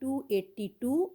282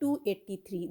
283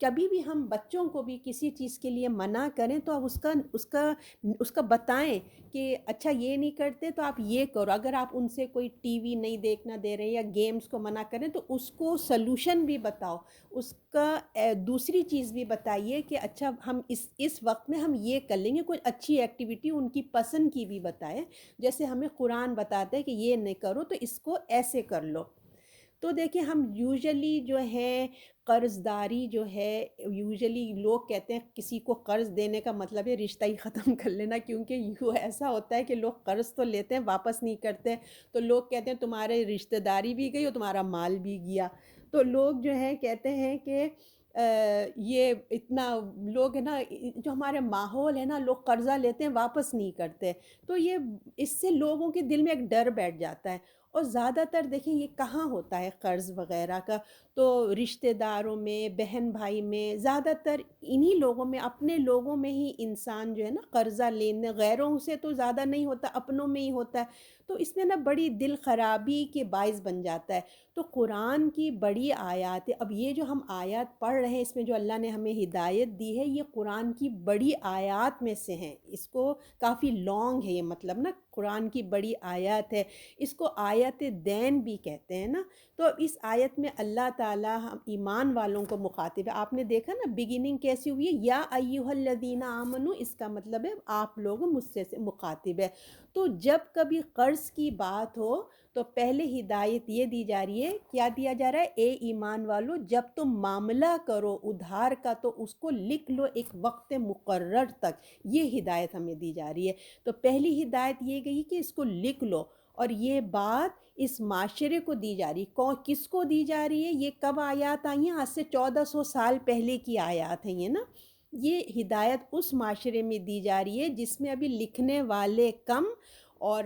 کبھی بھی ہم بچوں کو بھی کسی چیز کے لیے منع کریں تو آپ اس کا بتائیں کہ اچھا یہ نہیں کرتے تو آپ یہ کرو. اگر آپ ان سے کوئی ٹی وی نہیں دیکھنا دے رہے ہیں یا گیمز کو منع کریں تو اس کو سلوشن بھی بتاؤ. اس کا دوسری چیز بھی بتائیے کہ اچھا ہم اس وقت میں ہم یہ کر لیں گے. کوئی اچھی ایکٹیویٹی ان کی پسند کی بھی بتائیں. جیسے ہمیں قرآن بتاتا ہے کہ یہ نہیں کرو تو اس کو ایسے کر لو. تو دیکھیں ہم یوزلی جو ہے قرض داری جو ہے، یوزلی لوگ کہتے ہیں کسی کو قرض دینے کا مطلب ہے رشتہ ہی ختم کر لینا، کیونکہ یوں ایسا ہوتا ہے کہ لوگ قرض تو لیتے ہیں واپس نہیں کرتے، تو لوگ کہتے ہیں تمہارے رشتہ داری بھی گئی اور تمہارا مال بھی گیا. تو لوگ جو ہیں کہتے ہیں کہ یہ اتنا لوگ ہے نا، جو ہمارے ماحول ہے نا، لوگ قرضہ لیتے ہیں واپس نہیں کرتے. تو یہ اس سے لوگوں کے دل میں ایک ڈر بیٹھ جاتا ہے. اور زیادہ تر دیکھیں یہ کہاں ہوتا ہے قرض وغیرہ کا، تو رشتہ داروں میں، بہن بھائی میں، زیادہ تر انہی لوگوں میں، اپنے لوگوں میں ہی انسان جو ہے نا قرضہ لینے، غیروں سے تو زیادہ نہیں ہوتا، اپنوں میں ہی ہوتا ہے. تو اس میں نا بڑی دل خرابی کے باعث بن جاتا ہے. تو قرآن کی بڑی آیات ہے. اب یہ جو ہم آیات پڑھ رہے ہیں اس میں جو اللہ نے ہمیں ہدایت دی ہے، یہ قرآن کی بڑی آیات میں سے ہیں. اس کو کافی لانگ ہے یہ مطلب نا، قرآن کی بڑی آیات ہے. اس کو آیت دین بھی کہتے ہیں نا. تو اس آیت میں اللہ تعالیٰ ہم ایمان والوں کو مخاطب ہے. آپ نے دیکھا نا بگننگ کیسی ہوئی ہے، یا ایھا الذین آمنو، اس کا مطلب ہے آپ لوگ مجھ سے مخاطب ہے. تو جب کبھی قرض کی بات ہو تو پہلے ہدایت یہ دی جا رہی ہے، کیا دیا جا رہا ہے؟ اے ایمان والو، جب تم معاملہ کرو ادھار کا تو اس کو لکھ لو ایک وقت مقرر تک. یہ ہدایت ہمیں دی جا رہی ہے. تو پہلی ہدایت یہ گئی کہ اس کو لکھ لو. اور یہ بات اس معاشرے کو دی جا رہی. کس کو دی جا رہی ہے؟ یہ کب آیات آئی ہیں؟ آج سے 1400 سال پہلے کی آیات ہیں یہ نا. یہ ہدایت اس معاشرے میں دی جا رہی ہے جس میں ابھی لکھنے والے کم، اور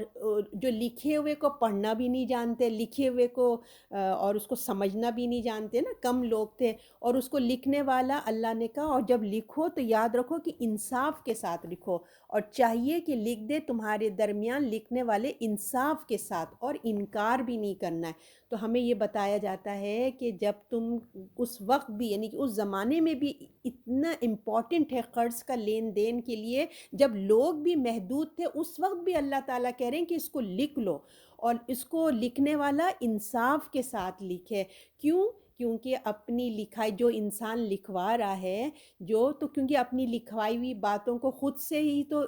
جو لکھے ہوئے کو پڑھنا بھی نہیں جانتے، لکھے ہوئے کو اور اس کو سمجھنا بھی نہیں جانتے نا، کم لوگ تھے. اور اس کو لکھنے والا اللہ نے کہا اور جب لکھو تو یاد رکھو کہ انصاف کے ساتھ لکھو، اور چاہیے کہ لکھ دے تمہارے درمیان لکھنے والے انصاف کے ساتھ، اور انکار بھی نہیں کرنا ہے. تو ہمیں یہ بتایا جاتا ہے کہ جب تم اس وقت بھی، یعنی کہ اس زمانے میں بھی اتنا امپورٹنٹ ہے قرض کا لین دین کے لیے، جب لوگ بھی محدود تھے اس وقت بھی اللہ تعالیٰ کہہ رہے ہیں کہ اس کو لکھ لو، اور اس کو لکھنے والا انصاف کے ساتھ لکھے. کیوں؟ کیونکہ اپنی لکھائی جو انسان لکھوا رہا ہے، جو تو کیونکہ اپنی لکھوائی ہوئی باتوں کو خود سے ہی تو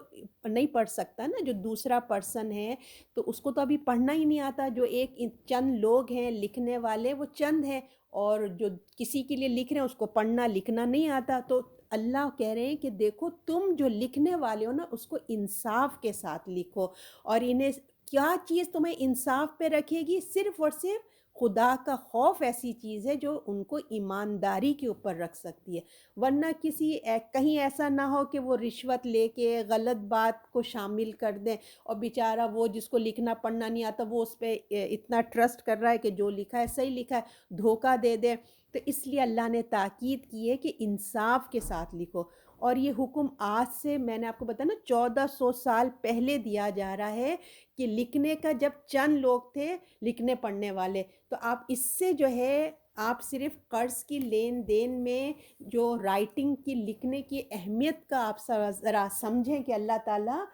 نہیں پڑھ سکتا نا. جو دوسرا پرسن ہے تو اس کو تو ابھی پڑھنا ہی نہیں آتا. جو ایک چند لوگ ہیں لکھنے والے، وہ چند ہیں، اور جو کسی کے لیے لکھ رہے ہیں اس کو پڑھنا لکھنا نہیں آتا. تو اللہ کہہ رہے ہیں کہ دیکھو تم جو لکھنے والے ہو نا، اس کو انصاف کے ساتھ لکھو. اور انہیں کیا چیز تمہیں انصاف پہ رکھے گی؟ صرف اور صرف خدا کا خوف ایسی چیز ہے جو ان کو ایمانداری کے اوپر رکھ سکتی ہے. ورنہ کہیں ایسا نہ ہو کہ وہ رشوت لے کے غلط بات کو شامل کر دیں، اور بیچارہ وہ جس کو لکھنا پڑھنا نہیں آتا وہ اس پہ اتنا ٹرسٹ کر رہا ہے کہ جو لکھا ہے صحیح لکھا ہے، دھوکہ دے دے. تو اس لیے اللہ نے تاکید کی ہے کہ انصاف کے ساتھ لکھو. اور یہ حکم آج سے، میں نے آپ کو بتایا نا، 1400 سال پہلے دیا جا رہا ہے کہ لکھنے کا جب چند لوگ تھے لکھنے پڑھنے والے. تو آپ اس سے جو ہے آپ صرف قرض کی لین دین میں جو رائٹنگ کی، لکھنے کی اہمیت کا آپ ذرا سمجھیں کہ اللہ تعالیٰ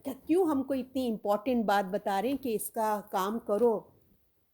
کیوں ہم کو اتنی امپورٹنٹ بات بتا رہے ہیں کہ اس کا کام کرو.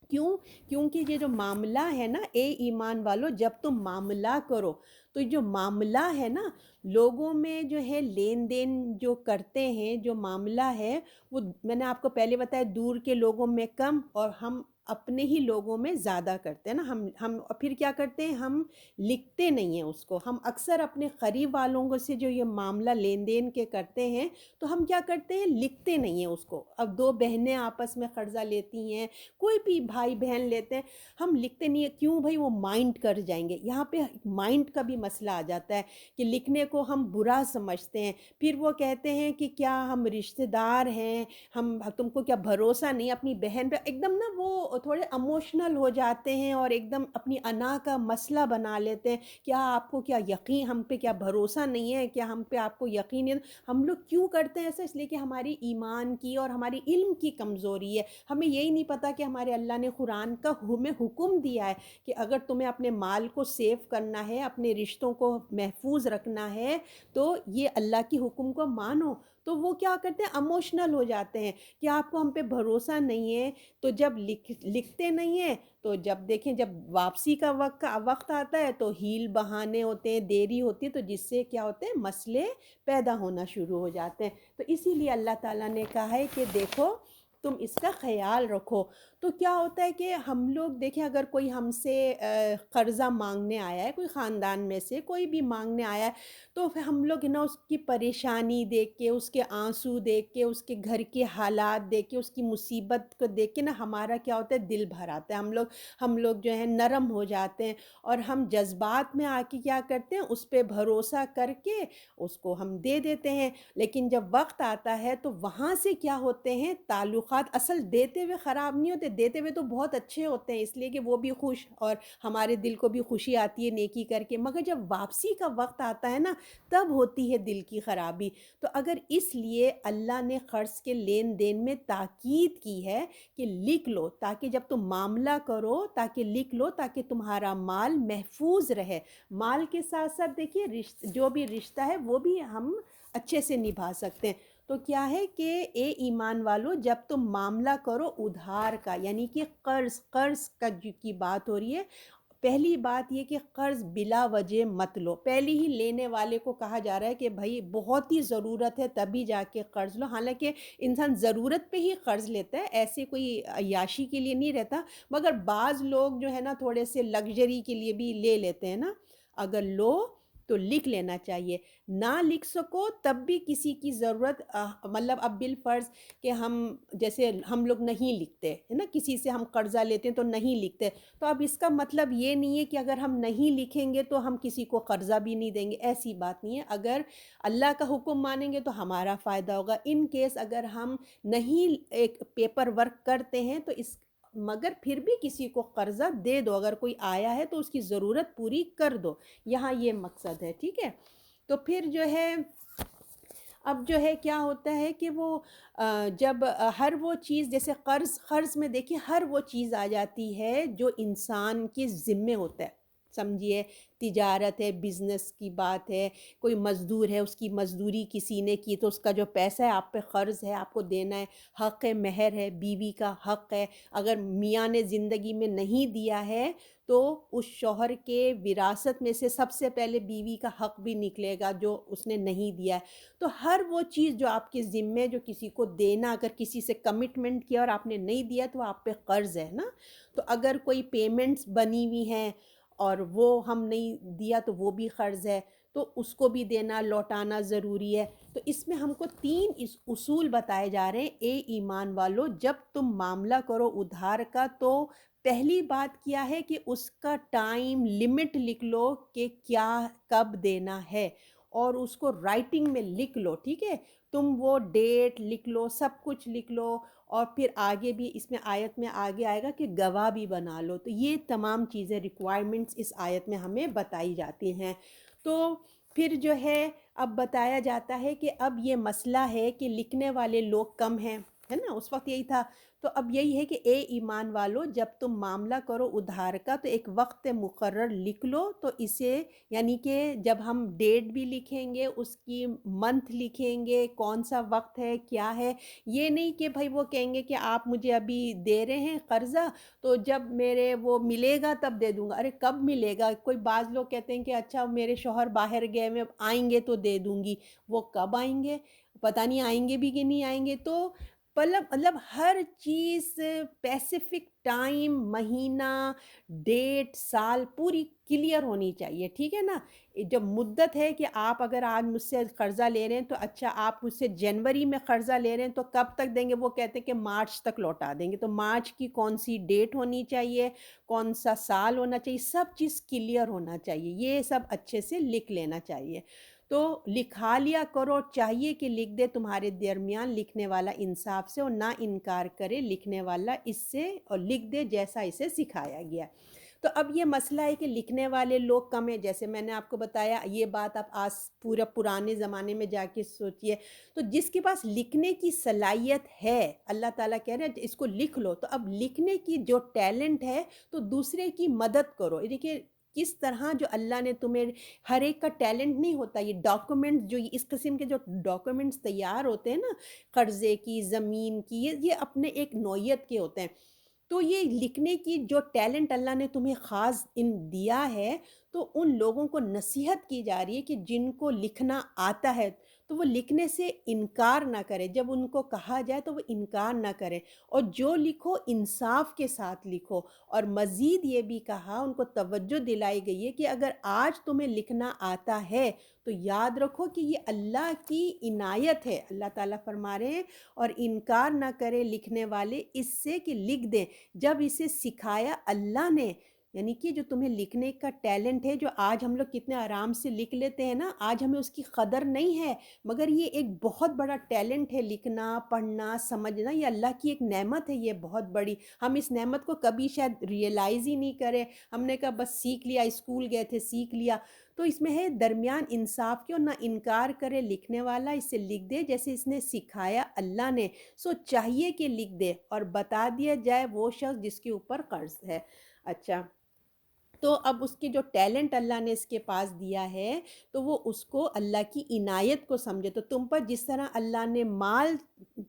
کیوں؟ کیونکہ یہ جو معاملہ ہے نا، اے ایمان والو، جب تم معاملہ کرو تو جو معاملہ ہے نا، لوگوں میں جو ہے لین دین جو کرتے ہیں، جو معاملہ ہے وہ میں نے آپ کو پہلے بتایا دور کے لوگوں میں کم، اور ہم اپنے ہی لوگوں میں زیادہ کرتے ہیں نا. ہم پھر کیا کرتے ہیں؟ ہم لکھتے نہیں ہیں اس کو. ہم اکثر اپنے قریب والوں کو سے جو یہ معاملہ لین دین کے کرتے ہیں تو ہم کیا کرتے ہیں؟ لکھتے نہیں ہیں اس کو. اب دو بہنیں آپس میں قرضہ لیتی ہیں، کوئی بھی بھائی بہن لیتے ہیں، ہم لکھتے نہیں ہیں. کیوں بھائی؟ وہ مائنڈ کر جائیں گے. یہاں پہ مائنڈ کا بھی مسئلہ آ جاتا ہے کہ لکھنے کو ہم برا سمجھتے ہیں. پھر وہ کہتے ہیں کہ کیا ہم رشتہ دار ہیں، تم کو کیا بھروسہ نہیں اپنی بہن پہ؟ ایک دم نا وہ تھوڑے ایموشنل ہو جاتے ہیں اور ایک دم اپنی انا کا مسئلہ بنا لیتے ہیں، کیا آپ کو کیا یقین ہم پہ کیا بھروسہ نہیں ہے، کیا ہم پہ آپ کو یقین ہے؟ ہم لوگ کیوں کرتے ہیں ایسا؟ اس لیے کہ ہماری ایمان کی اور ہماری علم کی کمزوری ہے، ہمیں یہی نہیں پتہ کہ ہمارے اللہ نے قرآن کا ہمیں حکم دیا ہے کہ اگر تمہیں اپنے مال کو سیو کرنا ہے، اپنے رشتوں کو محفوظ رکھنا ہے تو یہ اللہ کی حکم کو مانو۔ تو وہ کیا کرتے ہیں، ایموشنل ہو جاتے ہیں کہ آپ کو ہم پہ بھروسہ نہیں ہے، تو جب لکھتے نہیں ہیں تو جب دیکھیں جب واپسی کا وقت آتا ہے تو ہیل بہانے ہوتے ہیں، دیری ہوتی ہے، تو جس سے کیا ہوتے ہیں، مسئلے پیدا ہونا شروع ہو جاتے ہیں۔ تو اسی لیے اللہ تعالیٰ نے کہا ہے کہ دیکھو تم اس کا خیال رکھو۔ تو کیا ہوتا ہے کہ ہم لوگ دیکھیں اگر کوئی ہم سے قرضہ مانگنے آیا ہے، کوئی خاندان میں سے کوئی بھی مانگنے آیا ہے، تو پھر ہم لوگ نا اس کی پریشانی دیکھ کے، اس کے آنسو دیکھ کے، اس کے گھر کے حالات دیکھ کے، اس کی مصیبت کو دیکھ کے نا ہمارا کیا ہوتا ہے، دل بھر آتا ہے، ہم لوگ جو ہے نرم ہو جاتے ہیں، اور ہم جذبات میں آ کے کیا کرتے ہیں، اس پہ بھروسہ کر کے اس کو ہم دے دیتے ہیں۔ لیکن جب وقت آتا ہے تو وہاں سے کیا ہوتے ہیں، تعلقات اصل دیتے ہوئے خراب نہیں ہوتے، دیتے ہوئے تو بہت اچھے ہوتے ہیں، اس لیے کہ وہ بھی خوش اور ہمارے دل کو بھی خوشی آتی ہے نیکی کر کے، مگر جب واپسی کا وقت آتا ہے نا تب ہوتی ہے دل کی خرابی۔ تو اگر اس لیے اللہ نے قرض کے لین دین میں تاکید کی ہے کہ لکھ لو، تاکہ جب تم معاملہ کرو تاکہ لکھ لو، تاکہ تمہارا مال محفوظ رہے۔ مال کے ساتھ ساتھ دیکھیے جو بھی رشتہ ہے وہ بھی ہم اچھے سے نبھا سکتے ہیں۔ تو کیا ہے کہ اے ایمان والو، جب تم معاملہ کرو ادھار کا، یعنی کہ قرض کا کی بات ہو رہی ہے، پہلی بات یہ کہ قرض بلا وجہ مت لو۔ پہلے ہی لینے والے کو کہا جا رہا ہے کہ بھائی بہت ہی ضرورت ہے تبھی جا کے قرض لو، حالانکہ انسان ضرورت پہ ہی قرض لیتا ہے، ایسے کوئی عیاشی کے لیے نہیں رہتا، مگر بعض لوگ جو ہے نا تھوڑے سے لگژری کے لیے بھی لے لیتے ہیں نا۔ اگر لو تو لکھ لینا چاہیے، نہ لکھ سکو تب بھی کسی کی ضرورت مطلب اب بالفرض کہ جیسے ہم لوگ نہیں لکھتے ہے نا، کسی سے ہم قرضہ لیتے ہیں تو نہیں لکھتے، تو اب اس کا مطلب یہ نہیں ہے کہ اگر ہم نہیں لکھیں گے تو ہم کسی کو قرضہ بھی نہیں دیں گے، ایسی بات نہیں ہے۔ اگر اللہ کا حکم مانیں گے تو ہمارا فائدہ ہوگا، ان کیس اگر ہم نہیں ایک پیپر ورک کرتے ہیں تو مگر پھر بھی کسی کو قرضہ دے دو، اگر کوئی آیا ہے تو اس کی ضرورت پوری کر دو، یہاں یہ مقصد ہے، ٹھیک ہے۔ تو پھر جو ہے اب جو ہے کیا ہوتا ہے کہ وہ جب ہر وہ چیز جیسے قرض میں دیکھیے ہر وہ چیز آ جاتی ہے جو انسان کے ذمے ہوتا ہے، سمجھیے تجارت ہے، بزنس کی بات ہے، کوئی مزدور ہے، اس کی مزدوری کسی نے کی تو اس کا جو پیسہ ہے آپ پہ قرض ہے، آپ کو دینا ہے، حق ہے، مہر ہے، بیوی کا حق ہے، اگر میاں نے زندگی میں نہیں دیا ہے تو اس شوہر کے وراثت میں سے سب سے پہلے بیوی کا حق بھی نکلے گا جو اس نے نہیں دیا ہے۔ تو ہر وہ چیز جو آپ کے ذمے جو کسی کو دینا، اگر کسی سے کمٹمنٹ کیا اور آپ نے نہیں دیا تو آپ پہ قرض ہے نا۔ تو اگر کوئی پیمنٹس بنی ہوئی ہیں اور وہ ہم نہیں دیا تو وہ بھی قرض ہے، تو اس کو بھی دینا لوٹانا ضروری ہے۔ تو اس میں ہم کو تین اصول بتائے جا رہے ہیں، اے ایمان والو جب تم معاملہ کرو ادھار کا تو پہلی بات کیا ہے کہ اس کا ٹائم لمٹ لکھ لو کہ کیا کب دینا ہے، اور اس کو رائٹنگ میں لکھ لو، ٹھیک ہے، تم وہ ڈیٹ لکھ لو، سب کچھ لکھ لو، اور پھر آگے بھی اس میں آیت میں آگے آئے گا کہ گواہ بھی بنا لو۔ تو یہ تمام چیزیں ریکوائرمنٹس اس آیت میں ہمیں بتائی جاتی ہیں۔ تو پھر جو ہے اب بتایا جاتا ہے کہ اب یہ مسئلہ ہے کہ لکھنے والے لوگ کم ہیں، ہے نا، اس وقت یہی تھا۔ تو اب یہی ہے کہ اے ایمان والو جب تم معاملہ کرو ادھار کا تو ایک وقت مقرر لکھ لو، تو اسے یعنی کہ جب ہم ڈیٹ بھی لکھیں گے، اس کی منتھ لکھیں گے، کون سا وقت ہے کیا ہے، یہ نہیں کہ بھائی وہ کہیں گے کہ آپ مجھے ابھی دے رہے ہیں قرضہ تو جب میرے وہ ملے گا تب دے دوں گا، ارے کب ملے گا؟ کوئی بعض لوگ کہتے ہیں کہ اچھا میرے شوہر باہر گئے میں آئیں گے تو دے دوں گی، وہ کب آئیں گے پتہ نہیں، آئیں گے بھی کہ نہیں آئیں گے۔ تو مطلب ہر چیز اسپیسیفک ٹائم، مہینہ، ڈیٹ، سال پوری کلیئر ہونی چاہیے، ٹھیک ہے نا۔ جب مدت ہے کہ آپ اگر آج مجھ سے قرضہ لے رہے ہیں تو اچھا آپ مجھ سے جنوری میں قرضہ لے رہے ہیں تو کب تک دیں گے؟ وہ کہتے ہیں کہ مارچ تک لوٹا دیں گے، تو مارچ کی کون سی ڈیٹ ہونی چاہیے، کون سا سال ہونا چاہیے، سب چیز کلیئر ہونا چاہیے، یہ سب اچھے سے لکھ لینا چاہیے۔ تو لکھا لیا کرو، اور چاہیے کہ لکھ دے تمہارے درمیان لکھنے والا انصاف سے، اور نہ انکار کرے لکھنے والا اس سے، اور لکھ دے جیسا اسے سکھایا گیا۔ تو اب یہ مسئلہ ہے کہ لکھنے والے لوگ کم ہیں، جیسے میں نے آپ کو بتایا یہ بات آپ آج پورا پرانے زمانے میں جا کے سوچئے، تو جس کے پاس لکھنے کی صلاحیت ہے، اللہ تعالیٰ کہہ رہے ہیں اس کو لکھ لو، تو اب لکھنے کی جو ٹیلنٹ ہے تو دوسرے کی مدد کرو۔ یہ دیکھیے کس طرح جو اللہ نے تمہیں، ہر ایک کا ٹیلنٹ نہیں ہوتا، یہ ڈاکومنٹ جو اس قسم کے جو ڈاکومنٹس تیار ہوتے ہیں نا، قرضے کی، زمین کی، یہ اپنے ایک نوعیت کے ہوتے ہیں۔ تو یہ لکھنے کی جو ٹیلنٹ اللہ نے تمہیں خاص دیا ہے، تو ان لوگوں کو نصیحت کی جا رہی ہے کہ جن کو لکھنا آتا ہے تو وہ لکھنے سے انکار نہ کرے، جب ان کو کہا جائے تو وہ انکار نہ کرے، اور جو لکھو انصاف کے ساتھ لکھو۔ اور مزید یہ بھی کہا، ان کو توجہ دلائی گئی ہے کہ اگر آج تمہیں لکھنا آتا ہے تو یاد رکھو کہ یہ اللہ کی عنایت ہے، اللہ تعالیٰ فرما رہے ہیں، اور انکار نہ کرے لکھنے والے اس سے کہ لکھ دیں جب اسے سکھایا اللہ نے۔ یعنی کہ جو تمہیں لکھنے کا ٹیلنٹ ہے، جو آج ہم لوگ کتنے آرام سے لکھ لیتے ہیں نا، آج ہمیں اس کی قدر نہیں ہے، مگر یہ ایک بہت بڑا ٹیلنٹ ہے، لکھنا، پڑھنا، سمجھنا، یہ اللہ کی ایک نعمت ہے، یہ بہت بڑی۔ ہم اس نعمت کو کبھی شاید ریئلائز ہی نہیں کرے، ہم نے کہا بس سیکھ لیا، اسکول گئے تھے سیکھ لیا۔ تو اس میں ہے درمیان انصاف کے، اور نہ انکار کرے لکھنے والا اس سے لکھ دے جیسے اس نے سکھایا اللہ نے، سو چاہیے کہ لکھ دے اور بتا دیا جائے وہ شخص جس کے اوپر قرض ہے۔ اچھا، تو اب اس کے جو ٹیلنٹ اللہ نے اس کے پاس دیا ہے تو وہ اس کو اللہ کی عنایت کو سمجھے۔ تو تم پر جس طرح اللہ نے مال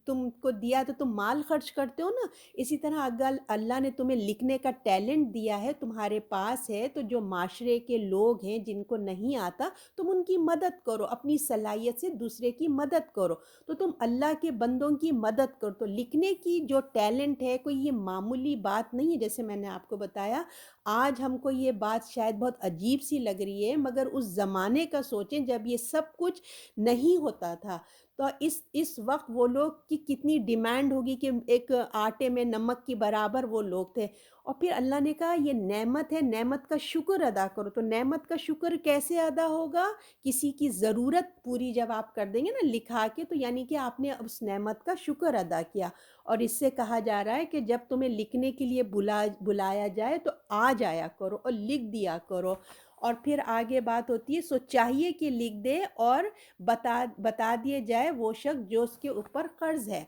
تم کو دیا تو تم مال خرچ کرتے ہو نا، اسی طرح اگر اللہ نے تمہیں لکھنے کا ٹیلنٹ دیا ہے، تمہارے پاس ہے، تو جو معاشرے کے لوگ ہیں جن کو نہیں آتا تم ان کی مدد کرو، اپنی صلاحیت سے دوسرے کی مدد کرو، تو تم اللہ کے بندوں کی مدد کرو۔ تو لکھنے کی جو ٹیلنٹ ہے کوئی یہ معمولی بات نہیں ہے، جیسے میں نے آپ کو بتایا آج ہم کو یہ بات شاید بہت عجیب سی لگ رہی ہے، مگر اس زمانے کا سوچیں جب یہ سب کچھ نہیں ہوتا تھا، تو اس وقت وہ لوگ کی کتنی ڈیمانڈ ہوگی کہ ایک آٹے میں نمک کے برابر وہ لوگ تھے۔ اور پھر اللہ نے کہا یہ نعمت ہے، نعمت کا شکر ادا کرو۔ تو نعمت کا شکر کیسے ادا ہوگا؟ کسی کی ضرورت پوری جب آپ کر دیں گے نا لکھا کے، تو یعنی کہ آپ نے اس نعمت کا شکر ادا کیا۔ اور اس سے کہا جا رہا ہے کہ جب تمہیں لکھنے کے لیے بلایا جائے تو آ جایا کرو اور لکھ دیا کرو۔ اور پھر آگے بات ہوتی ہے، سو چاہیے کہ لکھ دے اور بتا دیے جائے وہ شخص جو اس کے اوپر قرض ہے۔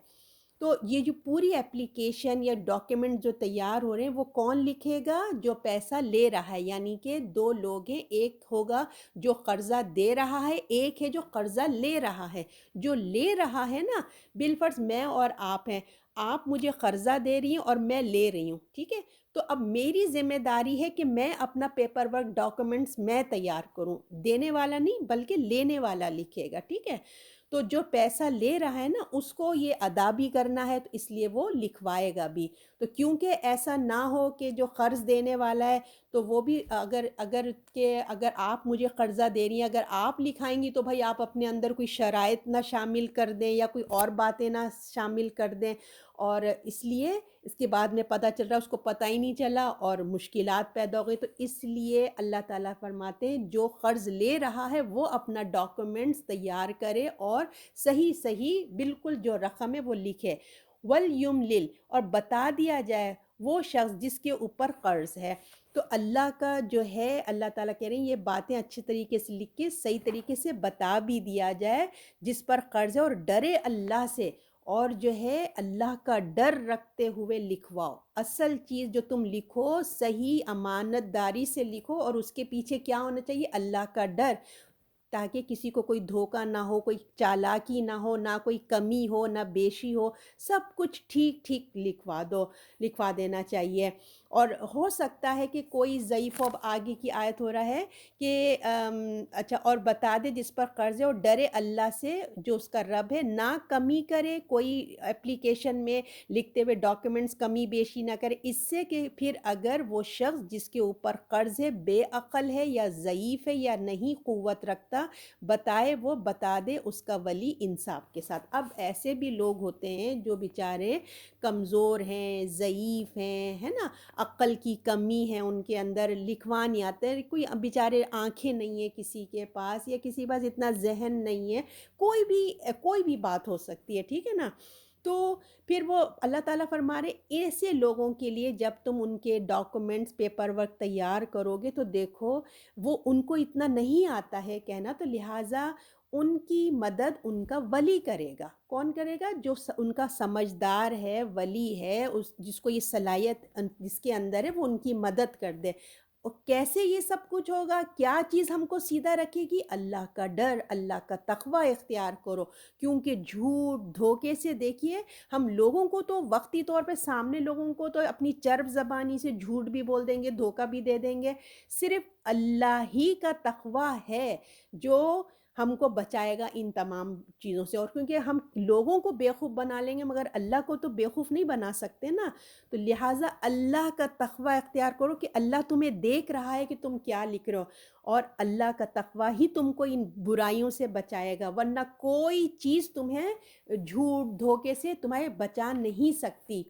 تو یہ جو پوری ایپلیکیشن یا ڈاکیومنٹ جو تیار ہو رہے ہیں وہ کون لکھے گا؟ جو پیسہ لے رہا ہے، یعنی کہ دو لوگ ہیں، ایک ہوگا جو قرضہ دے رہا ہے، ایک ہے جو قرضہ لے رہا ہے۔ جو لے رہا ہے نا، بالفرض میں اور آپ ہیں، آپ مجھے قرضہ دے رہی ہیں اور میں لے رہی ہوں، ٹھیک ہے؟ تو اب میری ذمہ داری ہے کہ میں اپنا پیپر ورک ڈاکومنٹس میں تیار کروں، دینے والا نہیں بلکہ لینے والا لکھے گا، ٹھیک ہے؟ تو جو پیسہ لے رہا ہے نا اس کو یہ ادا بھی کرنا ہے، تو اس لیے وہ لکھوائے گا بھی۔ تو کیونکہ ایسا نہ ہو کہ جو قرض دینے والا ہے تو وہ بھی اگر آپ مجھے قرضہ دے رہی ہیں، اگر آپ لکھائیں گی تو بھائی آپ اپنے اندر کوئی شرائط نہ شامل کر دیں یا کوئی اور باتیں نہ شامل کر دیں، اور اس لیے اس کے بعد میں پتہ چل رہا اس کو پتہ ہی نہیں چلا اور مشکلات پیدا ہو گئی۔ تو اس لیے اللہ تعالیٰ فرماتے ہیں جو قرض لے رہا ہے وہ اپنا ڈاکومنٹس تیار کرے اور صحیح صحیح بالکل جو رقم ہے وہ لکھے۔ وَلْيُمْلِلْ، اور بتا دیا جائے وہ شخص جس کے اوپر قرض ہے۔ تو اللہ کا جو ہے، اللہ تعالیٰ کہہ رہے ہیں یہ باتیں اچھی طریقے سے لکھ کے صحیح طریقے سے بتا بھی دیا جائے جس پر قرض ہے، اور ڈرے اللہ سے، اور جو ہے اللہ کا ڈر رکھتے ہوئے لکھواؤ۔ اصل چیز جو تم لکھو صحیح امانت داری سے لکھو، اور اس کے پیچھے کیا ہونا چاہیے؟ اللہ کا ڈر، تاکہ کسی کو کوئی دھوکہ نہ ہو، کوئی چالاکی نہ ہو، نہ کوئی کمی ہو، نہ بیشی ہو، سب کچھ ٹھیک ٹھیک لکھوا دینا چاہیے۔ اور ہو سکتا ہے کہ کوئی ضعیف، اب آگے کی آیت ہو رہا ہے کہ اچھا، اور بتا دے جس پر قرض ہے اور ڈرے اللہ سے جو اس کا رب ہے، نہ کمی کرے، کوئی اپلیکیشن میں لکھتے ہوئے ڈاکیومنٹس کمی بیشی نہ کرے، اس سے کہ پھر اگر وہ شخص جس کے اوپر قرض ہے بے عقل ہے یا ضعیف ہے یا نہیں قوت رکھتا جاتا، بتائے وہ بتا دے اس کا ولی انصاف کے ساتھ۔ اب ایسے بھی لوگ ہوتے ہیں جو بیچارے کمزور ہیں، ضعیف ہیں، ہے نا، عقل کی کمی ہے ان کے اندر، لکھوا نہیں آتے، کوئی بیچارے آنکھیں نہیں ہیں کسی کے پاس، یا کسی کے پاس اتنا ذہن نہیں ہے، کوئی بھی بات ہو سکتی ہے، ٹھیک ہے نا۔ تو پھر وہ اللہ تعالیٰ فرما رہے ایسے لوگوں کے لیے جب تم ان کے ڈاکومنٹس پیپر ورک تیار کرو گے تو دیکھو وہ ان کو اتنا نہیں آتا ہے کہنا، تو لہٰذا ان کی مدد ان کا ولی کرے گا۔ کون کرے گا؟ جو ان کا سمجھدار ہے، ولی ہے، جس کو یہ صلاحیت جس کے اندر ہے، وہ ان کی مدد کر دے۔ اور کیسے یہ سب کچھ ہوگا؟ کیا چیز ہم کو سیدھا رکھے گی؟ اللہ کا ڈر، اللہ کا تقوی اختیار کرو، کیونکہ جھوٹ دھوکے سے دیکھیے ہم لوگوں کو تو وقتی طور پہ سامنے لوگوں کو تو اپنی چرب زبانی سے جھوٹ بھی بول دیں گے، دھوکہ بھی دے دیں گے، صرف اللہ ہی کا تقوی ہے جو ہم کو بچائے گا ان تمام چیزوں سے۔ اور کیونکہ ہم لوگوں کو بیوقوف بنا لیں گے مگر اللہ کو تو بیوقوف نہیں بنا سکتے نا، تو لہٰذا اللہ کا تقوی اختیار کرو کہ اللہ تمہیں دیکھ رہا ہے کہ تم کیا لکھ رہے ہو، اور اللہ کا تقوی ہی تم کو ان برائیوں سے بچائے گا، ورنہ کوئی چیز تمہیں جھوٹ دھوکے سے تمہیں بچا نہیں سکتی۔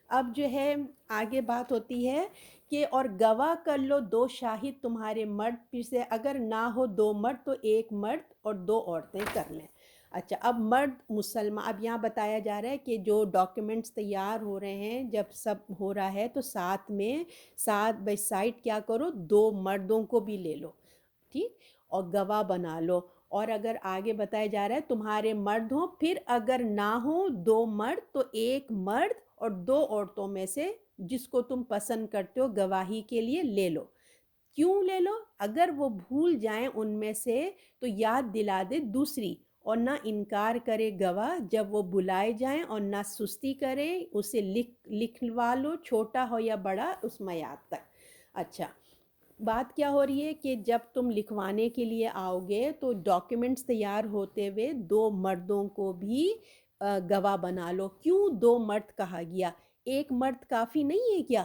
اب جو ہے آگے بات ہوتی ہے کہ اور گواہ کر لو دو شاہد تمہارے مرد پھر سے، اگر نہ ہو دو مرد تو ایک مرد اور دو عورتیں کر لیں۔ اچھا، اب مرد مسلمان، اب یہاں بتایا جا رہا ہے کہ جو ڈاکیومنٹس تیار ہو رہے ہیں، جب سب ہو رہا ہے تو ساتھ میں ساتھ بائی سائڈ کیا کرو، دو مردوں کو بھی لے لو، ٹھیک، اور گواہ بنا لو۔ اور اگر آگے بتایا جا رہا ہے تمہارے مرد ہوں، پھر اگر نہ ہو دو مرد تو ایک مرد اور دو عورتوں میں سے جس کو تم پسند کرتے ہو گواہی کے لیے لے لو۔ کیوں لے لو؟ اگر وہ بھول جائیں ان میں سے تو یاد دلا دے دوسری، اور نہ انکار کرے گواہ جب وہ بلائے جائیں، اور نہ سستی کرے، اسے لکھوا لو، چھوٹا ہو یا بڑا، اس میعاد تک۔ اچھا، بات کیا ہو رہی ہے کہ جب تم لکھوانے کے لیے آؤ گے تو ڈاکیومنٹس تیار ہوتے ہوئے دو مردوں کو بھی گواہ بنا لو۔ کیوں دو مرد کہا گیا؟ ایک مرد کافی نہیں ہے کیا؟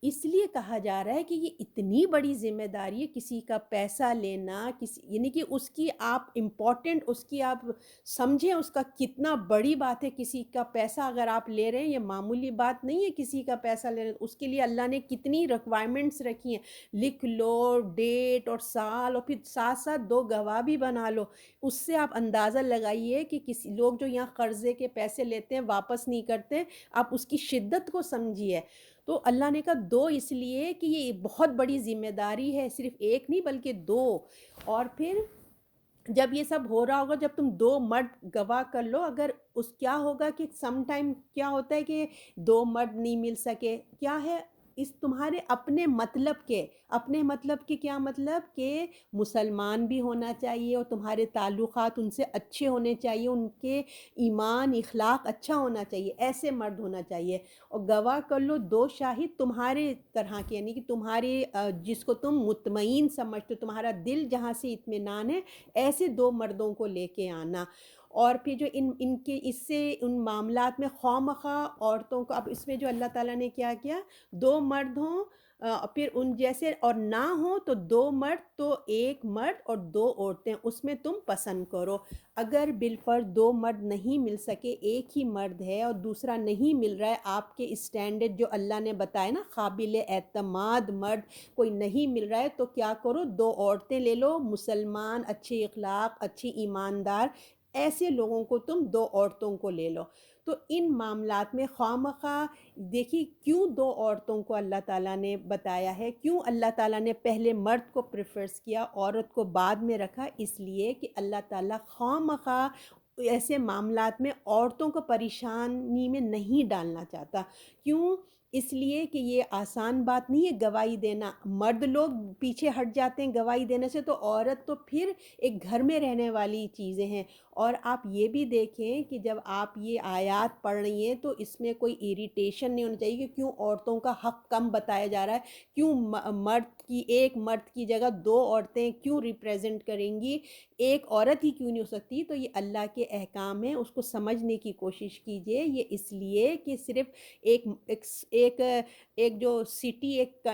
اس لیے کہا جا رہا ہے کہ یہ اتنی بڑی ذمہ داری ہے، کسی کا پیسہ لینا، یعنی کہ اس کی آپ امپورٹنٹ، اس کی آپ سمجھیں اس کا کتنا بڑی بات ہے۔ کسی کا پیسہ اگر آپ لے رہے ہیں، یہ معمولی بات نہیں ہے کسی کا پیسہ لے رہے ہیں، اس کے لیے اللہ نے کتنی ریکوائرمنٹس رکھی ہیں، لکھ لو ڈیٹ اور سال، اور پھر ساتھ ساتھ دو گواہ بھی بنا لو۔ اس سے آپ اندازہ لگائیے کہ کسی لوگ جو یہاں قرضے کے پیسے لیتے ہیں واپس نہیں کرتے، آپ اس کی شدت کو سمجھیے۔ تو اللہ نے کہا دو، اس لیے کہ یہ بہت بڑی ذمہ داری ہے، صرف ایک نہیں بلکہ دو۔ اور پھر جب یہ سب ہو رہا ہوگا، جب تم دو مرد گواہ کر لو، اگر اس کیا ہوگا کہ سم ٹائم کیا ہوتا ہے کہ دو مرد نہیں مل سکے، کیا ہے اس تمہارے اپنے مطلب کے کیا مطلب کہ مسلمان بھی ہونا چاہیے، اور تمہارے تعلقات ان سے اچھے ہونے چاہیے، ان کے ایمان اخلاق اچھا ہونا چاہیے، ایسے مرد ہونا چاہیے۔ اور گواہ کر لو دو شاہد تمہارے طرح کے، یعنی کہ تمہارے جس کو تم مطمئن سمجھتے ہو، تمہارا دل جہاں سے اطمینان ہے، ایسے دو مردوں کو لے کے آنا۔ اور پھر جو ان کے اس سے ان معاملات میں خواہ عورتوں کو، اب اس میں جو اللہ تعالیٰ نے کیا کیا، دو مرد ہوں پھر ان جیسے، اور نہ ہوں تو دو مرد تو ایک مرد اور دو عورتیں، اس میں تم پسند کرو۔ اگر بالفرض دو مرد نہیں مل سکے، ایک ہی مرد ہے اور دوسرا نہیں مل رہا ہے، آپ کے اسٹینڈرڈ جو اللہ نے بتایا نا، قابل اعتماد مرد کوئی نہیں مل رہا ہے، تو کیا کرو، دو عورتیں لے لو، مسلمان، اچھے اخلاق، اچھی ایماندار، ایسے لوگوں کو تم دو عورتوں کو لے لو۔ تو ان معاملات میں خواہ دیکھیے کیوں دو عورتوں کو اللہ تعالیٰ نے بتایا ہے، کیوں اللہ تعالیٰ نے پہلے مرد کو پریفرس کیا، عورت کو بعد میں رکھا، اس لیے کہ اللہ تعالیٰ خواہ ایسے معاملات میں عورتوں کو پریشانی میں نہیں ڈالنا چاہتا۔ کیوں؟ اس لیے کہ یہ آسان بات نہیں ہے گواہی دینا، مرد لوگ پیچھے ہٹ جاتے ہیں گواہی دینے سے، تو عورت تو پھر ایک گھر میں رہنے والی چیزیں ہیں۔ اور آپ یہ بھی دیکھیں کہ جب آپ یہ آیات پڑھ رہی ہیں تو اس میں کوئی اریٹیشن نہیں ہونی چاہیے کہ کیوں عورتوں کا حق کم بتایا جا رہا ہے، کیوں ایک مرد کی جگہ دو عورتیں کیوں ریپریزنٹ کریں گی، ایک عورت ہی کیوں نہیں ہو سکتی؟ تو یہ اللہ کے احکام ہیں، اس کو سمجھنے کی کوشش کیجئے۔ یہ اس لیے کہ صرف ایک ایک جو سٹی ایک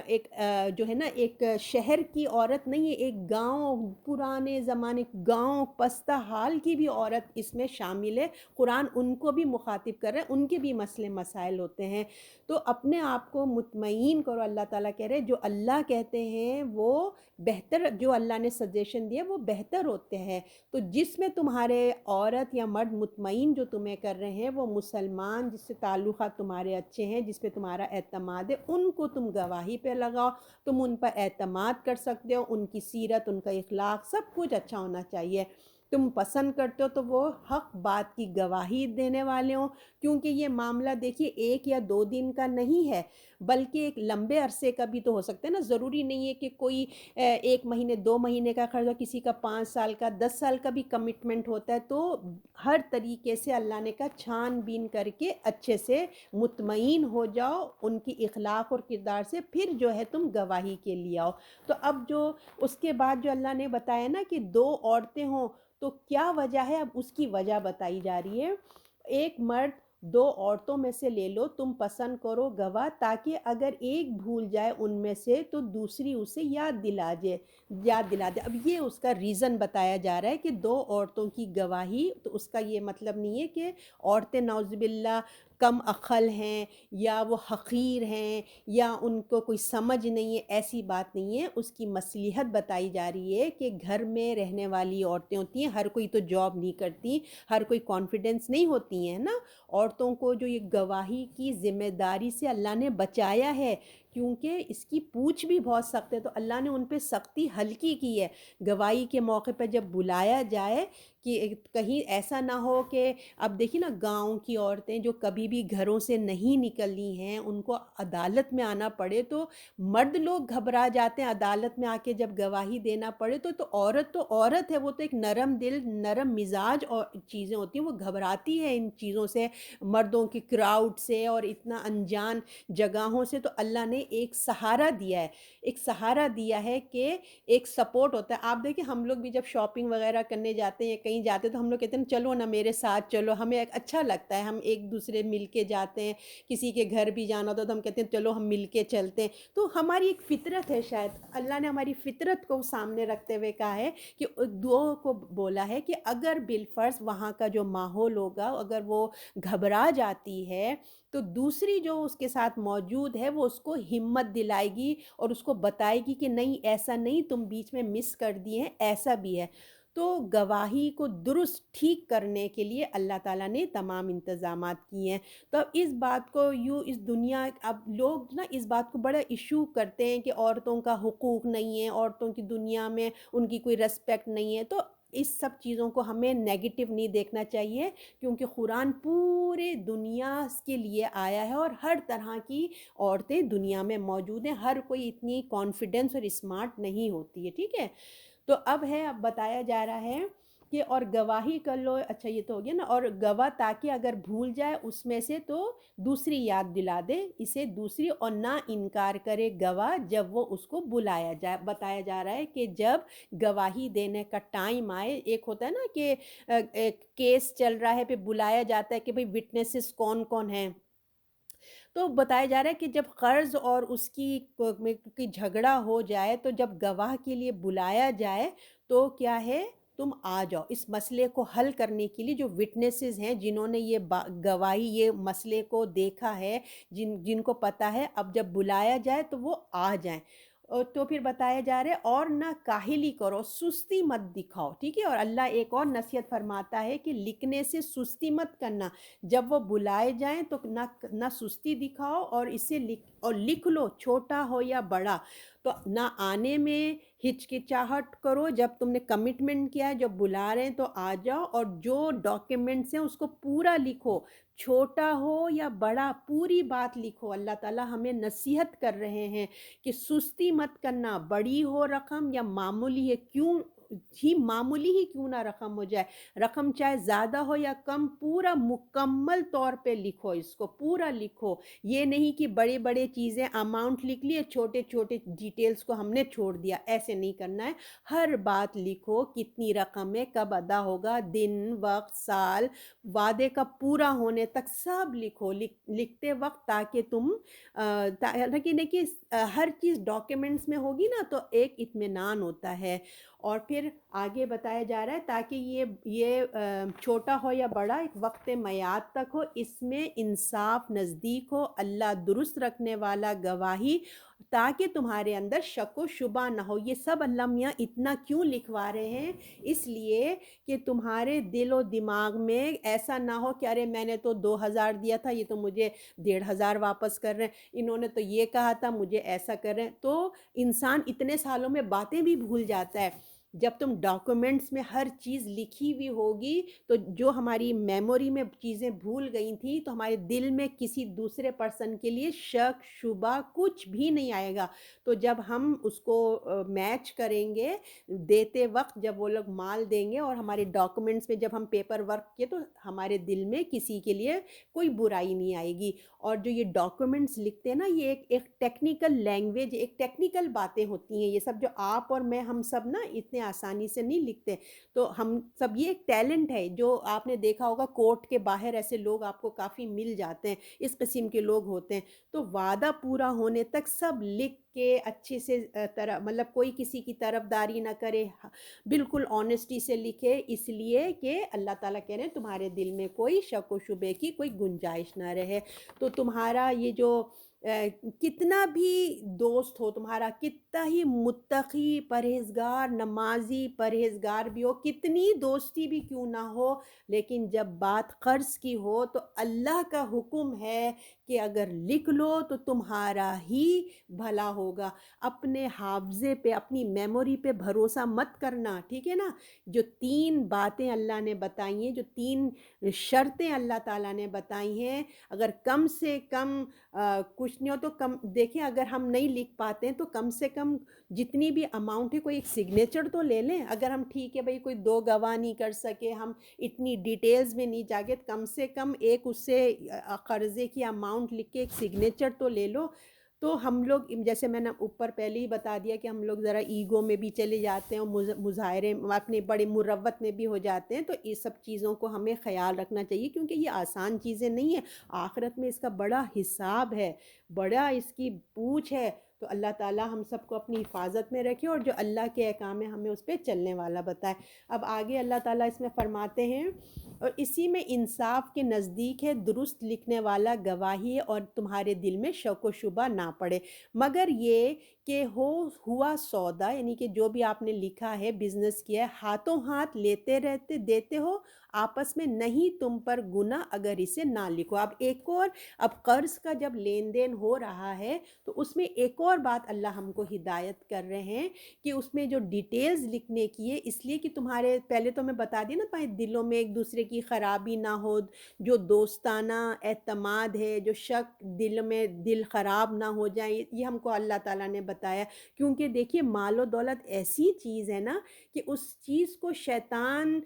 جو ہے نا ایک شہر کی عورت نہیں ہے، ایک گاؤں، پرانے زمانے گاؤں پستہ حال کی بھی عورت اس میں شامل ہے۔ قرآن ان کو بھی مخاطب کر رہے ہیں، ان کے بھی مسئلے مسائل ہوتے ہیں۔ تو اپنے آپ کو مطمئن کرو، اللہ تعالیٰ کہہ رہے جو اللہ کہتے ہیں وہ بہتر، جو اللہ نے سجیشن دیا وہ بہتر ہوتے ہیں۔ تو جس میں تمہارے عورت یا مرد مطمئن جو تمہیں کر رہے ہیں وہ مسلمان، جس سے تعلقات تمہارے اچھے ہیں، جس پہ تمہارا اعتماد ہے، ان کو تم گواہی پہ لگاؤ۔ تم ان پر اعتماد کر سکتے ہو، ان کی سیرت، ان کا اخلاق سب کچھ اچھا ہونا چاہیے۔ تم پسند کرتے ہو تو وہ حق بات کی گواہی دینے والے ہوں، کیونکہ یہ معاملہ دیکھیے 1 یا 2 دن کا نہیں ہے، بلکہ ایک لمبے عرصے کا بھی تو ہو سکتا ہے نا۔ ضروری نہیں ہے کہ کوئی 1 مہینے 2 مہینے کا خرچ ہو، کسی کا 5 سال کا 10 سال کا بھی کمٹمنٹ ہوتا ہے۔ تو ہر طریقے سے اللہ نے کہا چھان بین کر کے اچھے سے مطمئن ہو جاؤ ان کی اخلاق اور کردار سے، پھر جو ہے تم گواہی کے لیے آؤ۔ تو اب جو اس کے بعد جو اللہ نے بتایا نا کہ 2 عورتیں ہوں، تو کیا وجہ ہے، اب اس کی وجہ بتائی جا رہی ہے۔ ایک مرد 2 عورتوں میں سے لے لو، تم پسند کرو گواہ، تاکہ اگر ایک بھول جائے ان میں سے تو دوسری اسے یاد دلا دے۔ اب یہ اس کا ریزن بتایا جا رہا ہے کہ 2 عورتوں کی گواہی، تو اس کا یہ مطلب نہیں ہے کہ عورتیں نعوذ باللہ کم عقل ہیں یا وہ حقیر ہیں یا ان کو کوئی سمجھ نہیں ہے، ایسی بات نہیں ہے۔ اس کی مصلحت بتائی جا رہی ہے کہ گھر میں رہنے والی عورتیں ہوتی ہیں، ہر کوئی تو جاب نہیں کرتی، ہر کوئی کانفیڈنس نہیں ہوتی ہیں نا۔ عورتوں کو جو یہ گواہی کی ذمہ داری سے اللہ نے بچایا ہے، کیونکہ اس کی پوچھ بھی بہت سخت ہے، تو اللہ نے ان پہ سختی ہلکی کی ہے۔ گواہی کے موقع پہ جب بلایا جائے کہ کہیں ایسا نہ ہو کہ اب دیکھیے نا گاؤں کی عورتیں جو کبھی بھی گھروں سے نہیں نکلی ہیں، ان کو عدالت میں آنا پڑے تو مرد لوگ گھبرا جاتے ہیں، عدالت میں آ کے جب گواہی دینا پڑے تو عورت ہے، وہ تو ایک نرم دل نرم مزاج اور چیزیں ہوتی ہیں، وہ گھبراتی ہے ان چیزوں سے، مردوں کی کراؤڈ سے اور اتنا انجان جگہوں سے۔ تو اللہ نے ایک سہارا دیا ہے، ایک سہارا دیا ہے کہ ایک سپورٹ ہوتا ہے۔ آپ دیکھیں ہم لوگ بھی جب شاپنگ وغیرہ کرنے جاتے ہیں یا کہیں جاتے ہیں تو ہم لوگ کہتے ہیں چلو نا میرے ساتھ چلو، ہمیں اچھا لگتا ہے، ہم ایک دوسرے مل کے جاتے ہیں۔ کسی کے گھر بھی جانا ہوتا ہے تو ہم کہتے ہیں چلو ہم مل کے چلتے ہیں۔ تو ہماری ایک فطرت ہے، شاید اللہ نے ہماری فطرت کو سامنے رکھتے ہوئے کہا ہے کہ دو کو بولا ہے کہ اگر بالفرض وہاں کا جو ماحول ہوگا اگر وہ گھبرا جاتی ہے تو دوسری جو اس کے ساتھ موجود ہے وہ اس کو ہمت دلائے گی اور اس کو بتائے گی کہ نہیں ایسا نہیں، تم بیچ میں مس کر دیے ہیں، ایسا بھی ہے۔ تو گواہی کو درست ٹھیک کرنے کے لیے اللہ تعالیٰ نے تمام انتظامات کیے ہیں۔ تو اب اس بات کو اس دنیا، اب لوگ نا اس بات کو بڑا ایشو کرتے ہیں کہ عورتوں کا حقوق نہیں ہے، عورتوں کی دنیا میں ان کی کوئی ریسپیکٹ نہیں ہے۔ تو اس سب چیزوں کو ہمیں نیگیٹو نہیں دیکھنا چاہیے، کیونکہ قرآن پورے دنیا کے لیے آیا ہے اور ہر طرح کی عورتیں دنیا میں موجود ہیں، ہر کوئی اتنی کانفیڈنس اور اسمارٹ نہیں ہوتی ہے، ٹھیک ہے۔ تو اب بتایا جا رہا ہے کہ اور گواہی کر لو، اچھا یہ تو ہو گیا نا، اور گواہ تاکہ اگر بھول جائے اس میں سے تو دوسری یاد دلا دے اسے دوسری، اور نہ انکار کرے گواہ جب وہ اس کو بلایا جائے۔ بتایا جا رہا ہے کہ جب گواہی دینے کا ٹائم آئے، ایک ہوتا ہے نا کہ ایک کیس چل رہا ہے پہ بلایا جاتا ہے کہ بھئی وٹنسز کون کون ہیں، تو بتایا جا رہا ہے کہ جب قرض اور اس کی جھگڑا ہو جائے تو جب گواہ کے لیے بلایا جائے تو کیا ہے، تم آ جاؤ اس مسئلے کو حل کرنے کے لیے۔ جو وٹنسز ہیں جنہوں نے یہ گواہی یہ مسئلے کو دیکھا ہے، جن کو پتہ ہے، اب جب بلایا جائے تو وہ آ جائیں۔ اور تو پھر بتایا جا رہا ہے اور نہ کاہلی کرو، سستی مت دکھاؤ، ٹھیک ہے۔ اور اللہ ایک اور نصیحت فرماتا ہے کہ لکھنے سے سستی مت کرنا، جب وہ بلائے جائیں تو نہ سستی دکھاؤ اور اسے لکھ لو، چھوٹا ہو یا بڑا۔ تو نہ آنے میں ہچکچاہٹ کرو، جب تم نے کمٹمنٹ کیا ہے جب بلا رہے ہیں تو آ جاؤ، اور جو ڈاکیومنٹس ہیں اس کو پورا لکھو، چھوٹا ہو یا بڑا پوری بات لکھو۔ اللہ تعالیٰ ہمیں نصیحت کر رہے ہیں کہ سستی مت کرنا، بڑی ہو رقم یا معمولی ہے، کیوں ہی معمولی ہی کیوں نہ رقم ہو جائے، رقم چاہے زیادہ ہو یا کم، پورا مکمل طور پہ لکھو، اس کو پورا لکھو۔ یہ نہیں کہ بڑے بڑے چیزیں اماؤنٹ لکھ لیے، چھوٹے چھوٹے ڈیٹیلز کو ہم نے چھوڑ دیا، ایسے نہیں کرنا ہے۔ ہر بات لکھو، کتنی رقم ہے، کب ادا ہوگا، دن، وقت، سال، وعدے کا پورا ہونے تک سب لکھو، لکھتے وقت، تاکہ تم تاکہ دیکھیے ہر چیز ڈاکیومنٹس میں ہوگی نا تو ایک اطمینان ہوتا ہے۔ اور پھر آگے بتایا جا رہا ہے تاکہ یہ چھوٹا ہو یا بڑا ایک وقت میعاد تک ہو، اس میں انصاف نزدیک ہو، اللہ درست رکھنے والا گواہی، تاکہ تمہارے اندر شک و شبہ نہ ہو۔ یہ سب اللہ میاں اتنا کیوں لکھوا رہے ہیں؟ اس لیے کہ تمہارے دل و دماغ میں ایسا نہ ہو کہ ارے میں نے تو 2000 دیا تھا، یہ تو مجھے 1500 واپس کر رہے ہیں، انہوں نے تو یہ کہا تھا مجھے ایسا کر رہے ہیں۔ تو انسان اتنے سالوں میں باتیں بھی بھول جاتا ہے۔ جب تم ڈاکومنٹس میں ہر چیز لکھی ہوئی ہوگی تو جو ہماری میموری میں چیزیں بھول گئی تھیں تو ہمارے دل میں کسی دوسرے پرسن کے لیے شک شبہ کچھ بھی نہیں آئے گا۔ تو جب ہم اس کو میچ کریں گے دیتے وقت، جب وہ لوگ مال دیں گے اور ہمارے ڈاکومنٹس میں جب ہم پیپر ورک کیے، تو ہمارے دل میں کسی کے لیے کوئی برائی نہیں آئے گی۔ اور جو یہ ڈاکومنٹس لکھتے ہیں نا، یہ ایک ٹیکنیکل لینگویج، ایک ٹیکنیکل باتیں ہوتی ہیں، یہ سب جو آپ اور میں ہم سب نا اتنے آسانی سے نہیں لکھتے۔ تو ہم سب، یہ ایک ٹیلنٹ ہے جو آپ نے دیکھا ہوگا، کورٹ کے باہر ایسے لوگ آپ کو کافی مل جاتے ہیں، اس قسم کے لوگ ہوتے ہیں۔ تو وعدہ پورا ہونے تک سب لکھ کے اچھے سے طرح، مطلب کوئی کسی کی طرفداری نہ کرے، بالکل آنیسٹی سے لکھے، اس لیے کہ اللہ تعالیٰ کہہ رہے ہیں تمہارے دل میں کوئی شک و شبے کی کوئی گنجائش نہ رہے۔ تو تمہارا یہ جو کتنا بھی دوست ہو، تمہارا کتنا ہی متقی پرہیزگار نمازی پرہیزگار بھی ہو، کتنی دوستی بھی کیوں نہ ہو، لیکن جب بات قرض کی ہو تو اللہ کا حکم ہے کہ اگر لکھ لو تو تمہارا ہی بھلا ہوگا۔ اپنے حافظے پہ، اپنی میموری پہ بھروسہ مت کرنا، ٹھیک ہے نا؟ جو 3 باتیں اللہ نے بتائی ہیں، جو 3 شرطیں اللہ تعالیٰ نے بتائی ہیں، اگر کم سے کم کچھ نہیں ہو تو کم دیکھیں، اگر ہم نہیں لکھ پاتے ہیں تو کم سے کم جتنی بھی اماؤنٹ ہے کوئی ایک سگنیچر تو لے لیں۔ اگر ہم ٹھیک ہے بھئی کوئی 2 گواہ نہیں کر سکے، ہم اتنی ڈیٹیلز میں نہیں جاگے، کم سے کم ایک اس سے قرضے کی اماؤنٹ لکھ کے ایک سگنیچر تو لے لو۔ تو ہم لوگ، جیسے میں نے اوپر پہلے ہی بتا دیا کہ ہم لوگ ذرا ایگو میں بھی چلے جاتے ہیں اور مظاہرے اپنے بڑے مروت میں بھی ہو جاتے ہیں، تو یہ سب چیزوں کو ہمیں خیال رکھنا چاہیے، کیونکہ یہ آسان چیزیں نہیں ہیں، آخرت میں اس کا بڑا حساب ہے، بڑا اس کی پوچھ ہے۔ تو اللہ تعالیٰ ہم سب کو اپنی حفاظت میں رکھے اور جو اللہ کے احکام ہے ہمیں اس پہ چلنے والا بتائے۔ اب آگے اللہ تعالیٰ اس میں فرماتے ہیں، اور اسی میں انصاف کے نزدیک ہے، درست لکھنے والا گواہی ہے، اور تمہارے دل میں شک و شبہ نہ پڑے، مگر یہ کہ ہوا سودا، یعنی کہ جو بھی آپ نے لکھا ہے، بزنس کیا ہے، ہاتھوں ہاتھ لیتے رہتے دیتے ہو آپس میں، نہیں تم پر گناہ اگر اسے نہ لکھو۔ اب ایک اور، اب قرض کا جب لین دین ہو رہا ہے تو اس میں ایک اور بات اللہ ہم کو ہدایت کر رہے ہیں کہ اس میں جو ڈیٹیلز لکھنے کی ہے، اس لیے کہ تمہارے، پہلے تو میں بتا دی نا، پہلے دلوں میں ایک دوسرے کی خرابی نہ ہو، جو دوستانہ اعتماد ہے، جو شک دل میں، دل خراب نہ ہو جائے، یہ ہم کو اللہ تعالیٰ نے بتایا۔ کیونکہ دیکھیے مال و دولت ایسی چیز ہے نا کہ اس چیز کو شیطان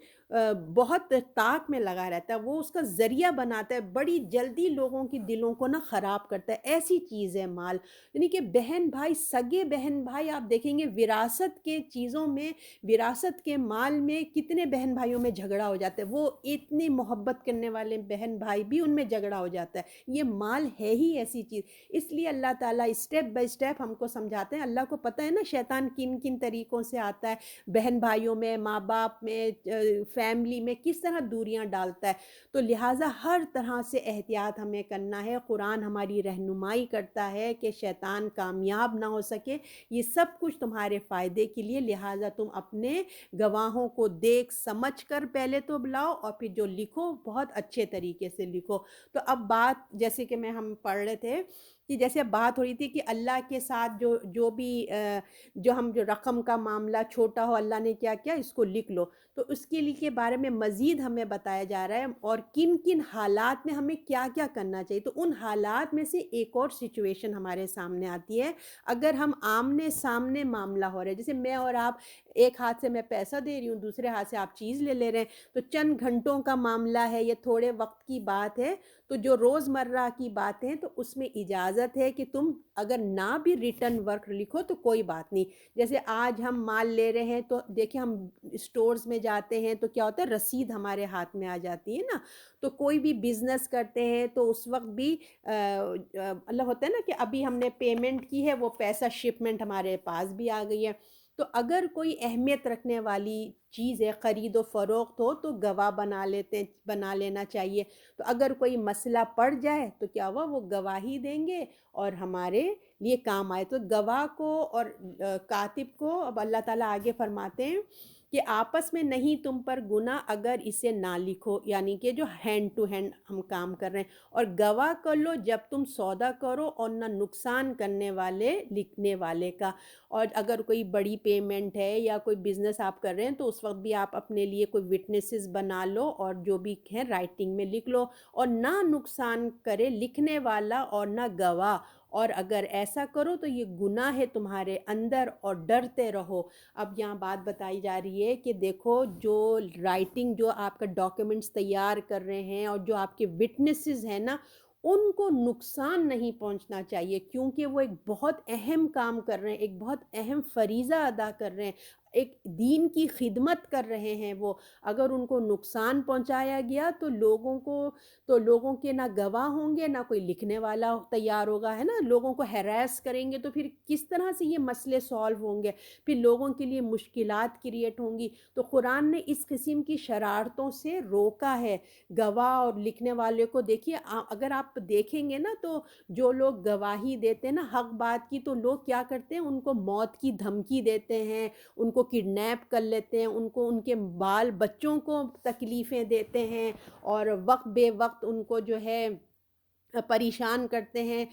بہت طاق میں لگا رہتا ہے، وہ اس کا ذریعہ بناتا ہے، بڑی جلدی لوگوں کی دلوں کو نا خراب کرتا ہے، ایسی چیز ہے مال۔ یعنی کہ بہن بھائی، سگے بہن بھائی، آپ دیکھیں گے وراثت کے چیزوں میں، وراثت کے مال میں کتنے بہن بھائیوں میں جھگڑا ہو جاتا ہے، وہ اتنی محبت کرنے والے بہن بھائی بھی ان میں جھگڑا ہو جاتا ہے۔ یہ مال ہے ہی ایسی چیز، اس لیے اللہ تعالیٰ اسٹیپ بائی اسٹیپ ہم کو سمجھاتے ہیں۔ اللہ کو پتہ ہے نا شیطان کن کن طریقوں سے آتا ہے، بہن بھائیوں میں، ماں باپ میں، فیملی میں کس طرح دوریاں ڈالتا ہے۔ تو لہٰذا ہر طرح سے احتیاط ہمیں کرنا ہے۔ قرآن ہماری رہنمائی کرتا ہے کہ شیطان کامیاب نہ ہو سکے، یہ سب کچھ تمہارے فائدے کے لیے، لہٰذا تم اپنے گواہوں کو دیکھ سمجھ کر پہلے تو بلاؤ، اور پھر جو لکھو بہت اچھے طریقے سے لکھو۔ تو اب بات، جیسے کہ ہم پڑھ رہے تھے کہ جیسے بات ہو رہی تھی کہ اللہ کے ساتھ جو بھی جو رقم کا معاملہ چھوٹا ہو، اللہ نے کیا کیا، اس کو لکھ لو۔ تو اس کے لیے کے بارے میں مزید ہمیں بتایا جا رہا ہے، اور کن کن حالات میں ہمیں کیا کیا کرنا چاہیے۔ تو ان حالات میں سے ایک اور سچویشن ہمارے سامنے آتی ہے، اگر ہم آمنے سامنے معاملہ ہو رہا ہے، جیسے میں اور آپ ایک ہاتھ سے میں پیسہ دے رہی ہوں، دوسرے ہاتھ سے آپ چیز لے لے رہے ہیں، تو چند گھنٹوں کا معاملہ ہے، یہ تھوڑے وقت کی بات ہے، تو جو روزمرہ کی باتیں ہیں تو اس میں اجازت ہے کہ تم اگر نہ بھی ریٹرن ورک لکھو تو کوئی بات نہیں۔ جیسے آج ہم مال لے رہے ہیں تو دیکھیں ہم اسٹورز میں جاتے ہیں تو کیا ہوتا ہے، رسید ہمارے ہاتھ میں آ جاتی ہے نا، تو کوئی بھی بزنس کرتے ہیں تو اس وقت بھی اللہ ہوتا ہے نا کہ ابھی ہم نے پیمنٹ کی ہے، وہ پیسہ شپمنٹ ہمارے پاس بھی آ گئی ہے، تو اگر کوئی اہمیت رکھنے والی چیز ہے، خرید و فروخت ہو تو گواہ بنا لینا چاہیے، تو اگر کوئی مسئلہ پڑ جائے تو کیا ہوا، وہ گواہی دیں گے اور ہمارے لیے کام آئے۔ تو گواہ کو اور کاتب کو اب اللہ تعالیٰ آگے فرماتے ہیں کہ آپس میں نہیں تم پر گناہ اگر اسے نہ لکھو، یعنی کہ جو ہینڈ ٹو ہینڈ ہم کام کر رہے ہیں، اور گواہ کر لو جب تم سودا کرو اور نہ نقصان کرنے والے لکھنے والے کا۔ اور اگر کوئی بڑی پیمنٹ ہے یا کوئی بزنس آپ کر رہے ہیں تو اس وقت بھی آپ اپنے لیے کوئی وٹنسز بنا لو اور جو بھی ہے رائٹنگ میں لکھ لو، اور نہ نقصان کرے لکھنے والا اور نہ گواہ، اور اگر ایسا کرو تو یہ گناہ ہے تمہارے اندر، اور ڈرتے رہو۔ اب یہاں بات بتائی جا رہی ہے کہ دیکھو جو رائٹنگ، جو آپ کا ڈاکیومنٹس تیار کر رہے ہیں اور جو آپ کے وٹنسز ہیں نا، ان کو نقصان نہیں پہنچنا چاہیے، کیونکہ وہ ایک بہت اہم کام کر رہے ہیں، ایک بہت اہم فریضہ ادا کر رہے ہیں، ایک دین کی خدمت کر رہے ہیں وہ۔ اگر ان کو نقصان پہنچایا گیا تو لوگوں کے نہ گواہ ہوں گے، نہ کوئی لکھنے والا تیار ہوگا، ہے نا، لوگوں کو ہیراس کریں گے تو پھر کس طرح سے یہ مسئلے سالو ہوں گے، پھر لوگوں کے لیے مشکلات کریٹ ہوں گی۔ تو قرآن نے اس قسم کی شرارتوں سے روکا ہے گواہ اور لکھنے والے کو۔ دیکھیے اگر آپ دیکھیں گے نا تو جو لوگ گواہی دیتے ہیں نا حق بات کی، تو لوگ کیا کرتے ہیں، ان کو موت کی دھمکی دیتے ہیں، ان کو کڈنیپ کر لیتے ہیں، ان کو ان کے بال بچوں کو تکلیفیں دیتے ہیں، اور وقت بے وقت ان کو جو ہے پریشان کرتے ہیں۔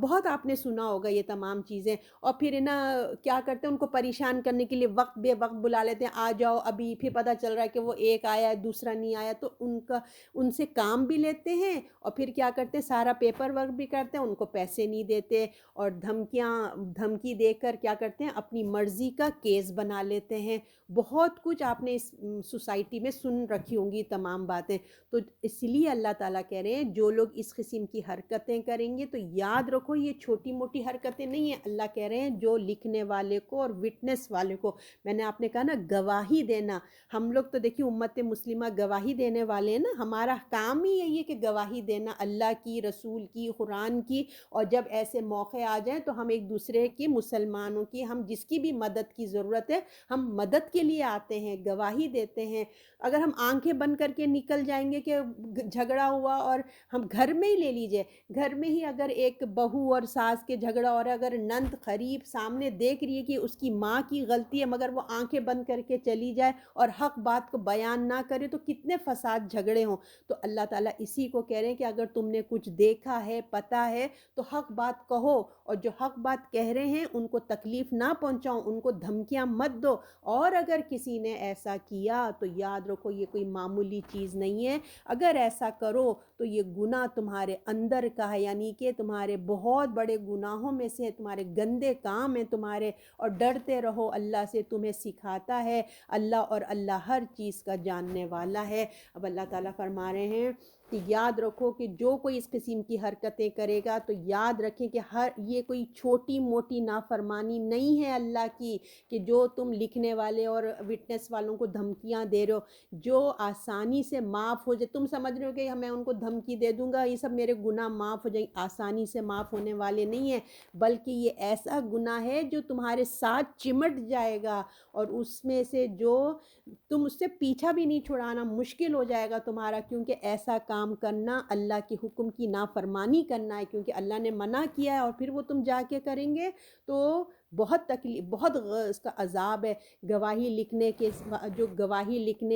بہت آپ نے سنا ہوگا یہ تمام چیزیں، اور پھر نا کیا کرتے ہیں، ان کو پریشان کرنے کے لیے وقت بے وقت بلا لیتے ہیں، آ جاؤ ابھی، پھر پتہ چل رہا ہے کہ وہ ایک آیا ہے دوسرا نہیں آیا، تو ان سے کام بھی لیتے ہیں، اور پھر کیا کرتے ہیں، سارا پیپر ورک بھی کرتے ہیں، ان کو پیسے نہیں دیتے، اور دھمکی دے کر کیا کرتے ہیں، اپنی مرضی کا کیس بنا لیتے ہیں۔ بہت کچھ آپ نے اس سوسائٹی میں سن رکھی ہوں گی تمام باتیں۔ تو اس لیے اللہ تعالیٰ کہہ رہے ہیں جو لوگ اس قسم کی حرکتیں کریں گے تو یاد رکھو یہ چھوٹی موٹی حرکتیں نہیں ہیں، اللہ کہہ رہے ہیں جو لکھنے والے کو اور وٹنس والے کو، میں نے آپ نے کہا نا گواہی دینا، ہم لوگ تو دیکھیے امت مسلمہ گواہی دینے والے ہیں نا، ہمارا کام ہی یہی ہے کہ گواہی دینا اللہ کی، رسول کی، قرآن کی، اور جب ایسے موقع آ جائیں تو ہم ایک دوسرے کی، مسلمانوں کی، ہم جس کی بھی مدد کی ضرورت ہے ہم مدد کے لیے آتے ہیں، گواہی دیتے ہیں۔ اگر ہم آنکھیں بند کر کے نکل جائیں گے کہ جھگڑا ہوا، اور ہم گھر میں ہی لے لیجئے، گھر میں ہی اگر ایک بہو اور ساس کے جھگڑا، اور اگر نند قریب سامنے دیکھ رہی ہے کہ اس کی ماں کی غلطی ہے مگر وہ آنکھیں بند کر کے چلی جائے اور حق بات کو بیان نہ کرے تو کتنے فساد جھگڑے ہوں۔ تو اللہ تعالیٰ اسی کو کہہ رہے ہیں کہ اگر تم نے کچھ دیکھا ہے، پتہ ہے، تو حق بات کہو، اور جو حق بات کہہ رہے ہیں ان کو تکلیف نہ پہنچاؤ، ان کو دھمکیاں مت دو، اور اگر کسی نے ایسا کیا تو یاد رکھو یہ کوئی معمولی چیز نہیں ہے، اگر ایسا کرو تو یہ گناہ تمہارے اندر کا ہے، یعنی کہ تمہارے بہت بڑے گناہوں میں سے، تمہارے گندے کام ہیں تمہارے، اور ڈرتے رہو اللہ سے، تمہیں سکھاتا ہے اللہ، اور اللہ ہر چیز کا جاننے والا ہے۔ اب اللہ تعالیٰ فرما رہے ہیں کہ یاد رکھو کہ جو کوئی اس قسم کی حرکتیں کرے گا تو یاد رکھیں کہ یہ کوئی چھوٹی موٹی نافرمانی نہیں ہے اللہ کی، کہ جو تم لکھنے والے اور وٹنس والوں کو دھمکیاں دے رہے ہو، جو آسانی سے معاف ہو جائے۔ تم سمجھ رہے ہو کہ میں ان کو دھمکی دے دوں گا یہ سب میرے گناہ معاف ہو جائیں، آسانی سے معاف ہونے والے نہیں ہیں، بلکہ یہ ایسا گناہ ہے جو تمہارے ساتھ چمٹ جائے گا، اور اس میں سے جو تم اس سے پیچھا بھی نہیں چھڑانا مشکل ہو جائے گا تمہارا، کیونکہ ایسا کام کرنا اللہ کے حکم کی نافرمانی کرنا ہے، کیونکہ اللہ نے منع کیا ہے، اور پھر وہ تم جا کے کریں گے تو بہت تکلیف، بہت اس کا عذاب ہے۔ گواہی لکھنے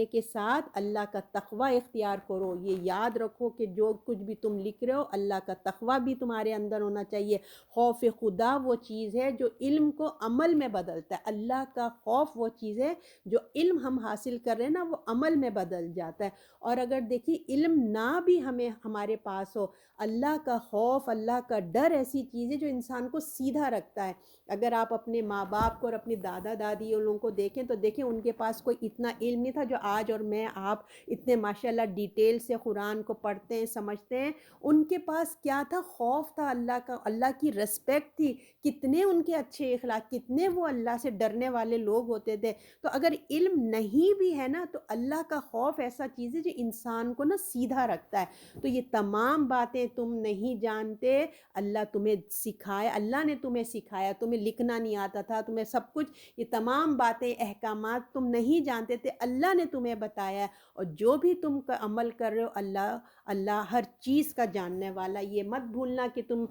کے ساتھ اللہ کا تقوی اختیار کرو، یہ یاد رکھو کہ جو کچھ بھی تم لکھ رہے ہو اللہ کا تقوی بھی تمہارے اندر ہونا چاہیے۔ خوف خدا وہ چیز ہے جو علم کو عمل میں بدلتا ہے، اللہ کا خوف وہ چیز ہے جو علم ہم حاصل کر رہے ہیں نا وہ عمل میں بدل جاتا ہے۔ اور اگر دیکھیے علم نہ بھی ہمارے پاس ہو، اللہ کا خوف، اللہ کا ڈر ایسی چیز ہے جو انسان کو سیدھا رکھتا ہے۔ اگر آپ آپ اپنے ماں باپ کو اور اپنے دادا دادی ان لوگوں کو دیکھیں تو دیکھیں ان کے پاس کوئی اتنا علم نہیں تھا جو آج اور میں آپ اتنے ماشاءاللہ ڈیٹیل سے قرآن کو پڑھتے ہیں سمجھتے ہیں. ان کے پاس کیا تھا؟ خوف تھا اللہ کا، اللہ کی رسپیکٹ تھی. کتنے ان کے اچھے اخلاق، کتنے وہ اللہ سے ڈرنے والے لوگ ہوتے تھے. تو اگر علم نہیں بھی ہے نا تو اللہ کا خوف ایسا چیز ہے جو انسان کو نا سیدھا رکھتا ہے. تو یہ تمام باتیں تم نہیں جانتے، اللہ تمہیں سکھایا، اللہ نے تمہیں سکھایا. تمہیں لکھنا نہیں آتا تھا، تمہیں سب کچھ، یہ تمام باتیں احکامات تم نہیں جانتے تھے، اللہ نے تمہیں بتایا. اور جو بھی تم کا عمل کر رہے ہو، اللہ ہر چیز کا جاننے والا. یہ مت بھولنا کہ تم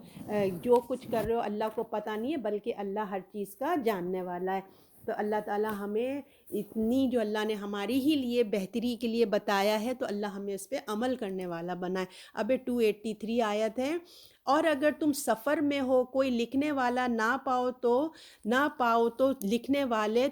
جو کچھ کر رہے ہو اللہ کو پتہ نہیں ہے، بلکہ اللہ ہر چیز کا جاننے والا ہے. تو اللہ تعالیٰ ہمیں اتنی جو اللہ نے ہماری ہی لیے بہتری کے لیے بتایا ہے تو اللہ ہمیں اس پہ عمل کرنے والا بنائے. اب 283 آیت ہے. اور اگر تم سفر میں ہو، کوئی لکھنے والا نہ پاؤ تو لکھنے والے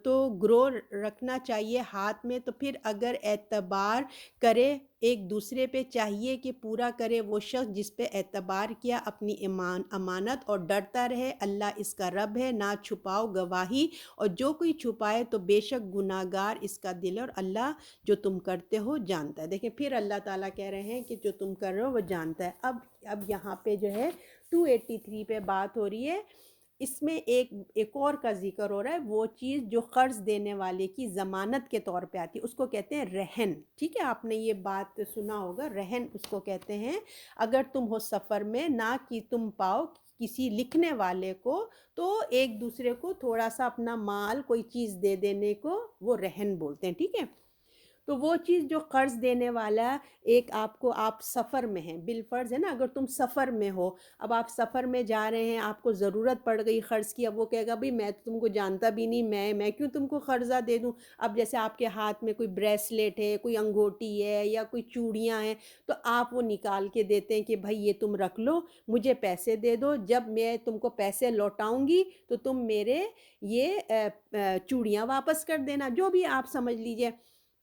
تو گروہ رکھنا چاہیے ہاتھ میں. تو پھر اگر اعتبار کرے ایک دوسرے پہ، چاہیے کہ پورا کرے وہ شخص جس پہ اعتبار کیا اپنی امانت، اور ڈرتا رہے اللہ اس کا رب ہے. نہ چھپاؤ گواہی، اور جو کوئی چھپائے تو بے شک گناہگار اس کا دل، اور اللہ جو تم کرتے ہو جانتا ہے. دیکھیں پھر اللہ تعالیٰ کہہ رہے ہیں کہ جو تم کر رہے ہو وہ جانتا ہے. اب یہاں پہ جو ہے 283 پہ بات ہو رہی ہے. اس میں ایک اور کا ذکر ہو رہا ہے، وہ چیز جو قرض دینے والے کی ضمانت کے طور پہ آتی ہے، اس کو کہتے ہیں رہن. ٹھیک ہے، آپ نے یہ بات سنا ہوگا، رہن اس کو کہتے ہیں. اگر تم ہو سفر میں، نہ کہ تم پاؤ کسی لکھنے والے کو، تو ایک دوسرے کو تھوڑا سا اپنا مال کوئی چیز دے دینے کو وہ رہن بولتے ہیں. ٹھیک ہے، تو وہ چیز جو قرض دینے والا، ایک آپ سفر میں ہیں، بالفرض ہے نا، اگر تم سفر میں ہو، اب آپ سفر میں جا رہے ہیں، آپ کو ضرورت پڑ گئی قرض کی. اب وہ کہے گا بھئی میں تو تم کو جانتا بھی نہیں، میں کیوں تم کو قرضہ دے دوں. اب جیسے آپ کے ہاتھ میں کوئی بریسلیٹ ہے، کوئی انگوٹی ہے، یا کوئی چوڑیاں ہیں، تو آپ وہ نکال کے دیتے ہیں کہ بھائی یہ تم رکھ لو، مجھے پیسے دے دو، جب میں تم کو پیسے لوٹاؤں گی تو تم میرے یہ چوڑیاں واپس کر دینا، جو بھی آپ سمجھ لیجئے.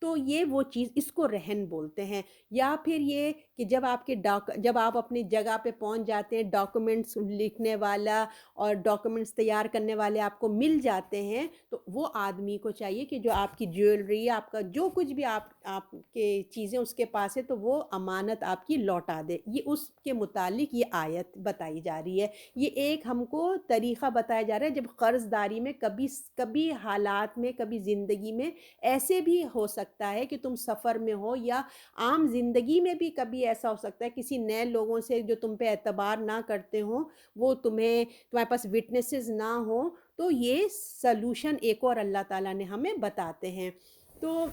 تو یہ وہ چیز، اس کو رہن بولتے ہیں. یا پھر یہ کہ جب آپ اپنی جگہ پہ پہنچ جاتے ہیں، ڈاکومنٹس لکھنے والا اور ڈاکومنٹس تیار کرنے والے آپ کو مل جاتے ہیں، تو وہ آدمی کو چاہیے کہ جو آپ کی جیولری، آپ کا جو کچھ بھی آپ کے چیزیں اس کے پاس ہے، تو وہ امانت آپ کی لوٹا دے. یہ اس کے متعلق یہ آیت بتائی جا رہی ہے. یہ ایک ہم کو طریقہ بتایا جا رہا ہے جب قرض داری میں کبھی حالات میں، کبھی زندگی میں ایسے بھی ہو سکتا ہے کہ تم سفر میں ہو، یا عام زندگی میں بھی کبھی ایسا ہو سکتا ہے کسی نئے لوگوں سے جو تم پہ اعتبار نہ کرتے ہوں، وہ تمہارے پاس وٹنسز نہ ہوں، تو یہ سلوشن ایک اور اللہ تعالیٰ نے ہمیں بتاتے ہیں. تو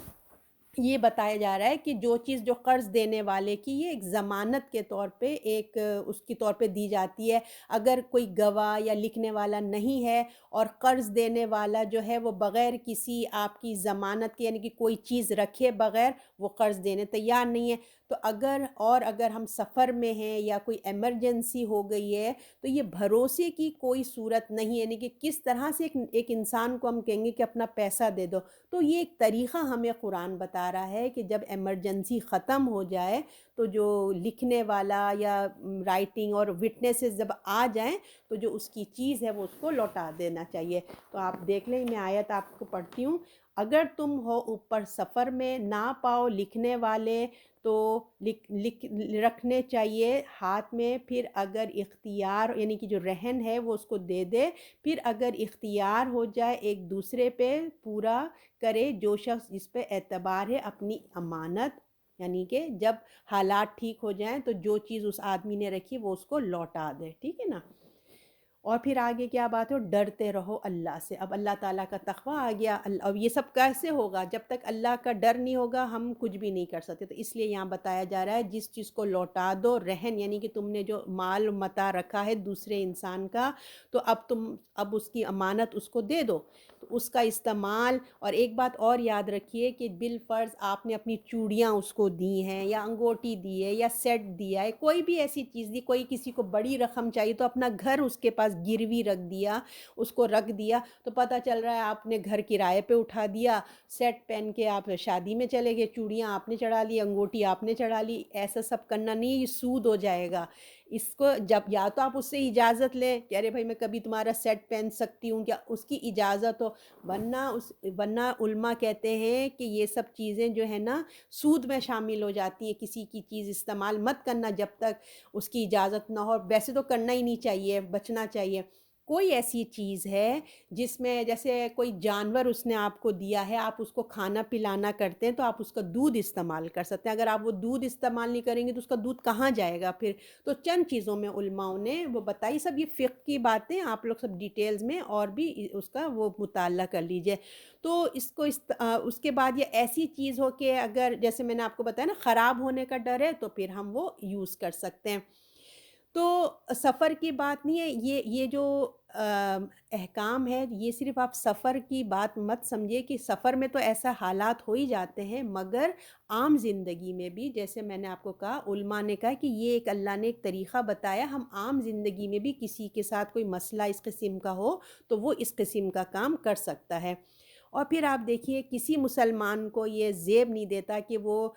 یہ بتایا جا رہا ہے کہ جو چیز جو قرض دینے والے کی، یہ ایک ضمانت کے طور پہ، ایک اس کی طور پہ دی جاتی ہے. اگر کوئی گواہ یا لکھنے والا نہیں ہے، اور قرض دینے والا جو ہے وہ بغیر کسی آپ کی ضمانت کے، یعنی کہ کوئی چیز رکھے بغیر وہ قرض دینے تیار نہیں ہے، تو اگر ہم سفر میں ہیں یا کوئی ایمرجنسی ہو گئی ہے، تو یہ بھروسے کی کوئی صورت نہیں ہے. یعنی کہ کس طرح سے ایک انسان کو ہم کہیں گے کہ اپنا پیسہ دے دو. تو یہ ایک طریقہ ہمیں قرآن بتا رہا ہے کہ جب ایمرجنسی ختم ہو جائے تو جو لکھنے والا یا رائٹنگ اور وٹنسز جب آ جائیں تو جو اس کی چیز ہے وہ اس کو لوٹا دینا چاہیے. تو آپ دیکھ لیں، میں آیت آپ کو پڑھتی ہوں. اگر تم ہو اوپر سفر میں، نہ پاؤ لکھنے والے تو رکھنے چاہیے ہاتھ میں. پھر اگر اختیار، یعنی کہ جو رہن ہے وہ اس کو دے دے. پھر اگر اختیار ہو جائے ایک دوسرے پہ، پورا کرے جو شخص جس پہ اعتبار ہے اپنی امانت. یعنی کہ جب حالات ٹھیک ہو جائیں تو جو چیز اس آدمی نے رکھی وہ اس کو لوٹا دے. ٹھیک ہے نا. اور پھر آگے کیا بات ہو، ڈرتے رہو اللہ سے. اب اللہ تعالیٰ کا تقویٰ آ گیا. اب یہ سب کیسے ہوگا؟ جب تک اللہ کا ڈر نہیں ہوگا ہم کچھ بھی نہیں کر سکتے. تو اس لیے یہاں بتایا جا رہا ہے جس چیز کو لوٹا دو، رہن، یعنی کہ تم نے جو مال متاع رکھا ہے دوسرے انسان کا، تو اب اس کی امانت اس کو دے دو، تو اس کا استعمال. اور ایک بات اور یاد رکھیے کہ بالفرض آپ نے اپنی چوڑیاں اس کو دی ہیں، یا انگوٹی دی ہے، یا سیٹ دیا ہے، کوئی بھی ایسی چیز دی، کوئی کسی کو بڑی رقم چاہیے تو اپنا گھر اس کے پاس گروی رکھ دیا، اس کو رکھ دیا، تو پتہ چل رہا ہے آپ نے گھر کرائے پہ اٹھا دیا، سیٹ پہن کے آپ شادی میں چلے گئے، چوڑیاں آپ نے چڑھا لی، انگوٹی آپ نے چڑھا لی. ایسا سب کرنا نہیں، یہ سود ہو جائے گا. اس کو جب یا تو آپ اس سے اجازت لیں کہ ارے بھائی میں کبھی تمہارا سیٹ پہن سکتی ہوں کیا، اس کی اجازت ہو، ورنہ علماء کہتے ہیں کہ یہ سب چیزیں جو ہے نا سود میں شامل ہو جاتی ہیں، کسی کی چیز استعمال مت کرنا جب تک اس کی اجازت نہ ہو، ویسے تو کرنا ہی نہیں چاہیے، بچنا چاہیے۔ کوئی ایسی چیز ہے جس میں جیسے کوئی جانور اس نے آپ کو دیا ہے، آپ اس کو کھانا پلانا کرتے ہیں تو آپ اس کا دودھ استعمال کر سکتے ہیں، اگر آپ وہ دودھ استعمال نہیں کریں گے تو اس کا دودھ کہاں جائے گا پھر؟ تو چند چیزوں میں علماء نے وہ بتائی، سب یہ فقہ کی باتیں، آپ لوگ سب ڈیٹیلز میں اور بھی اس کا وہ مطالعہ کر لیجئے۔ تو اس کے بعد یہ ایسی چیز ہو کہ اگر جیسے میں نے آپ کو بتایا نا خراب ہونے کا ڈر ہے تو پھر ہم وہ یوز کر سکتے ہیں۔ تو سفر کی بات نہیں ہے، یہ جو احکام ہے یہ صرف آپ سفر کی بات مت سمجھیے کہ سفر میں تو ایسا حالات ہو ہی جاتے ہیں، مگر عام زندگی میں بھی جیسے میں نے آپ کو کہا، علماء نے کہا کہ یہ ایک اللہ نے ایک طریقہ بتایا، ہم عام زندگی میں بھی کسی کے ساتھ کوئی مسئلہ اس قسم کا ہو تو وہ اس قسم کا کام کر سکتا ہے۔ اور پھر آپ دیکھیے کسی مسلمان کو یہ زیب نہیں دیتا کہ وہ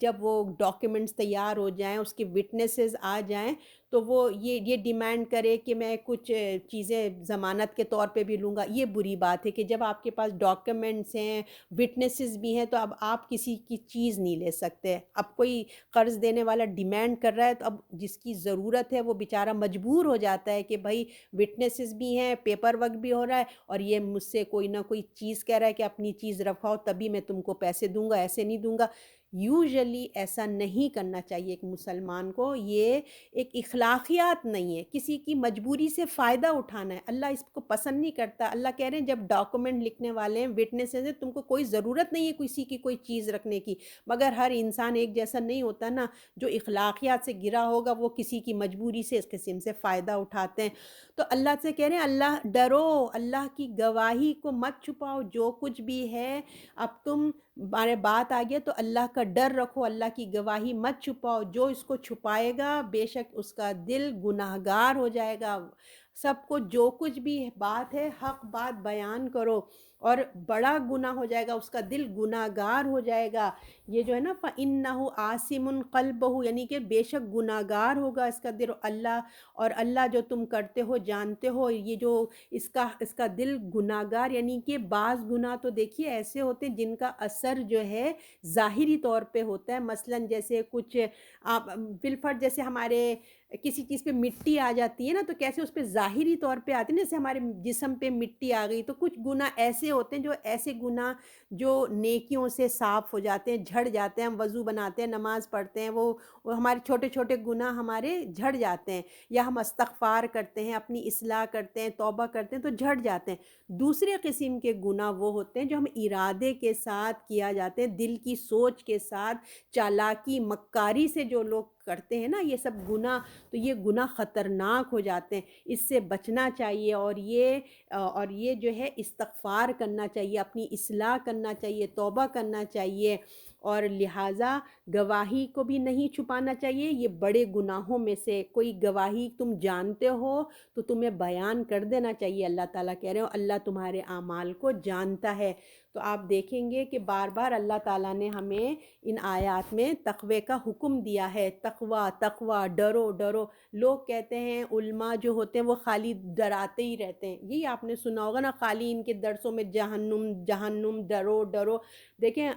جب وہ ڈاکیومنٹس تیار ہو جائیں، اس کے وٹنسز آ جائیں تو وہ یہ ڈیمانڈ کرے کہ میں کچھ چیزیں ضمانت کے طور پہ بھی لوں گا۔ یہ بری بات ہے کہ جب آپ کے پاس ڈاکیومنٹس ہیں، وٹنسز بھی ہیں، تو اب آپ کسی کی چیز نہیں لے سکتے۔ اب کوئی قرض دینے والا ڈیمانڈ کر رہا ہے تو اب جس کی ضرورت ہے وہ بیچارہ مجبور ہو جاتا ہے کہ بھائی وٹنسز بھی ہیں، پیپر ورک بھی ہو رہا ہے، اور یہ مجھ سے کوئی نہ کوئی چیز کہہ رہا ہے کہ اپنی چیز رکھواؤ تبھی میں تم کو پیسے دوں گا، ایسے نہیں دوں گا۔ یوزلی ایسا نہیں کرنا چاہیے ایک مسلمان کو، یہ ایک اخلاقیات نہیں ہے، کسی کی مجبوری سے فائدہ اٹھانا ہے، اللہ اس کو پسند نہیں کرتا۔ اللہ کہہ رہے ہیں جب ڈاکومنٹ لکھنے والے ہیں، وٹنسز ہیں، تم کو کوئی ضرورت نہیں ہے کسی کی کوئی چیز رکھنے کی، مگر ہر انسان ایک جیسا نہیں ہوتا نا، جو اخلاقیات سے گرا ہوگا وہ کسی کی مجبوری سے اس قسم سے فائدہ اٹھاتے ہیں۔ تو اللہ سے کہہ رہے ہیں اللہ ڈرو، اللہ کی گواہی کو مت چھپاؤ، جو کچھ بھی ہے اب تم بارے بات آ گیا تو اللہ کا ڈر رکھو، اللہ کی گواہی مت چھپاؤ، جو اس کو چھپائے گا بے شک اس کا دل گناہگار ہو جائے گا۔ سب کو جو کچھ بھی بات ہے حق بات بیان کرو، اور بڑا گناہ ہو جائے گا، اس کا دل گناہگار ہو جائے گا۔ یہ جو ہے نا فَإِنَّهُ عَاصِمٌ قَلْبَهُ، یعنی کہ بے شک گناہگار ہوگا اس کا دل، اور اللہ جو تم کرتے ہو جانتے ہو، یہ جو اس کا دل گناہگار، یعنی کہ بعض گناہ تو دیکھیے ایسے ہوتے ہیں جن کا اثر جو ہے ظاہری طور پہ ہوتا ہے، مثلاً جیسے کچھ آپ بالفرض جیسے ہمارے کسی چیز پہ مٹی آ جاتی ہے نا تو کیسے اس پہ ظاہری طور پہ آتی ہے نا، جیسے ہمارے جسم پہ مٹی آ گئی، تو کچھ گناہ ایسے ہوتے ہیں جو ایسے گناہ جو نیکیوں سے صاف ہو جاتے ہیں، جھڑ جاتے ہیں، ہم وضو بناتے ہیں، نماز پڑھتے ہیں، وہ ہمارے چھوٹے چھوٹے گناہ ہمارے جھڑ جاتے ہیں، یا ہم استغفار کرتے ہیں، اپنی اصلاح کرتے ہیں، توبہ کرتے ہیں تو جھڑ جاتے ہیں۔ دوسرے قسم کے گناہ وہ ہوتے ہیں جو ہم ارادے کے ساتھ کیا جاتے ہیں، دل کی سوچ کے ساتھ، چالاکی مکاری سے جو لوگ کرتے ہیں نا یہ سب گناہ، تو یہ گناہ خطرناک ہو جاتے ہیں، اس سے بچنا چاہیے، اور یہ جو ہے استغفار کرنا چاہیے، اپنی اصلاح کرنا چاہیے، توبہ کرنا چاہیے، اور لہٰذا گواہی کو بھی نہیں چھپانا چاہیے۔ یہ بڑے گناہوں میں سے کوئی گواہی تم جانتے ہو تو تمہیں بیان کر دینا چاہیے، اللہ تعالیٰ کہہ رہے ہو اللہ تمہارے اعمال کو جانتا ہے۔ تو آپ دیکھیں گے کہ بار بار اللہ تعالیٰ نے ہمیں ان آیات میں تقوی کا حکم دیا ہے، تقوی تقوی، ڈرو ڈرو۔ لوگ کہتے ہیں علماء جو ہوتے ہیں وہ خالی ڈراتے ہی رہتے ہیں، یہی آپ نے سنا ہوگا نا، خالی ان کے درسوں میں جہنم جہنم، ڈرو ڈرو۔ دیکھیں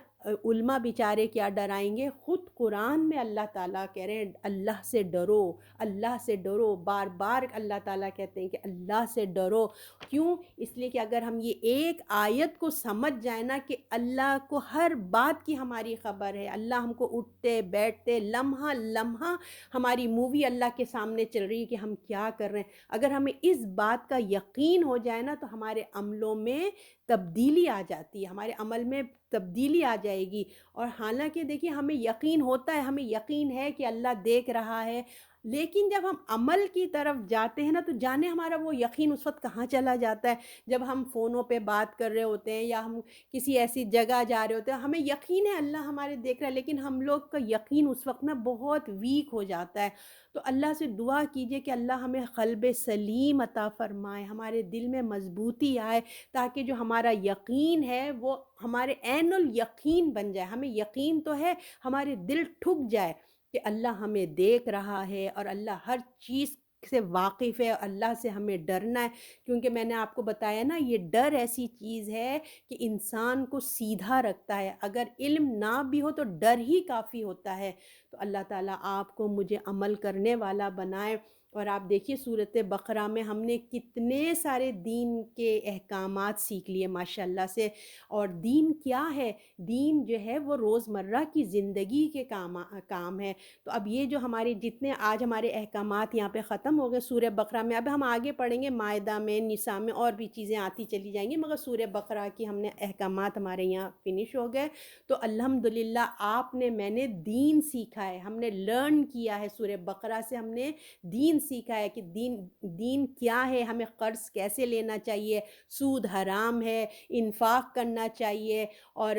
علماء بیچارے کیا ڈرائیں گے، خود قرآن میں اللہ تعالیٰ کہہ رہے ہیں اللہ سے ڈرو، اللہ سے ڈرو، بار بار اللہ تعالیٰ کہتے ہیں کہ اللہ سے ڈرو۔ کیوں؟ اس لیے کہ اگر ہم یہ ایک آیت کو سمجھ جائیں نا کہ اللہ کو ہر بات کی ہماری خبر ہے، اللہ ہم کو اٹھتے بیٹھتے لمحہ لمحہ ہماری مووی اللہ کے سامنے چل رہی ہے کہ ہم کیا کر رہے ہیں، اگر ہمیں اس بات کا یقین ہو جائے نا تو ہمارے عملوں میں تبدیلی آ جاتی ہے، ہمارے عمل میں تبدیلی آ جائے گی۔ اور حالانکہ دیکھیے ہمیں یقین ہوتا ہے، ہمیں یقین ہے کہ اللہ دیکھ رہا ہے، لیکن جب ہم عمل کی طرف جاتے ہیں نا تو جانے ہمارا وہ یقین اس وقت کہاں چلا جاتا ہے، جب ہم فونوں پہ بات کر رہے ہوتے ہیں یا ہم کسی ایسی جگہ جا رہے ہوتے ہیں، ہمیں یقین ہے اللہ ہمارے دیکھ رہا ہے، لیکن ہم لوگ کا یقین اس وقت نا بہت ویک ہو جاتا ہے۔ تو اللہ سے دعا کیجئے کہ اللہ ہمیں قلب سلیم عطا فرمائے، ہمارے دل میں مضبوطی آئے، تاکہ جو ہمارا یقین ہے وہ ہمارے عین الیقین بن جائے، ہمیں یقین تو ہے، ہمارے دل ٹھک جائے۔ کہ اللہ ہمیں دیکھ رہا ہے اور اللہ ہر چیز سے واقف ہے، اور اللہ سے ہمیں ڈرنا ہے، کیونکہ میں نے آپ کو بتایا نا، یہ ڈر ایسی چیز ہے کہ انسان کو سیدھا رکھتا ہے، اگر علم نہ بھی ہو تو ڈر ہی کافی ہوتا ہے۔ تو اللہ تعالیٰ آپ کو مجھے عمل کرنے والا بنائے۔ اور آپ دیکھیے سورۃ بقرہ میں ہم نے کتنے سارے دین کے احکامات سیکھ لیے ماشاء اللہ سے۔ اور دین کیا ہے؟ دین جو ہے وہ روزمرہ کی زندگی کے کام ہے۔ تو اب یہ جو ہمارے جتنے آج ہمارے احکامات یہاں پہ ختم ہو گئے سورہ بقرہ میں، اب ہم آگے پڑھیں گے مائدہ میں، نساء میں، اور بھی چیزیں آتی چلی جائیں گی، مگر سورہ بقرہ کی ہم نے احکامات ہمارے یہاں فنش ہو گئے۔ تو الحمدللہ آپ نے، میں نے دین سیکھا ہے، ہم نے لرن کیا ہے، سورہ بقرہ سے ہم نے دین سیکھا ہے کہ دین کیا ہے، ہمیں قرض کیسے لینا چاہیے، سود حرام ہے، انفاق کرنا چاہیے، اور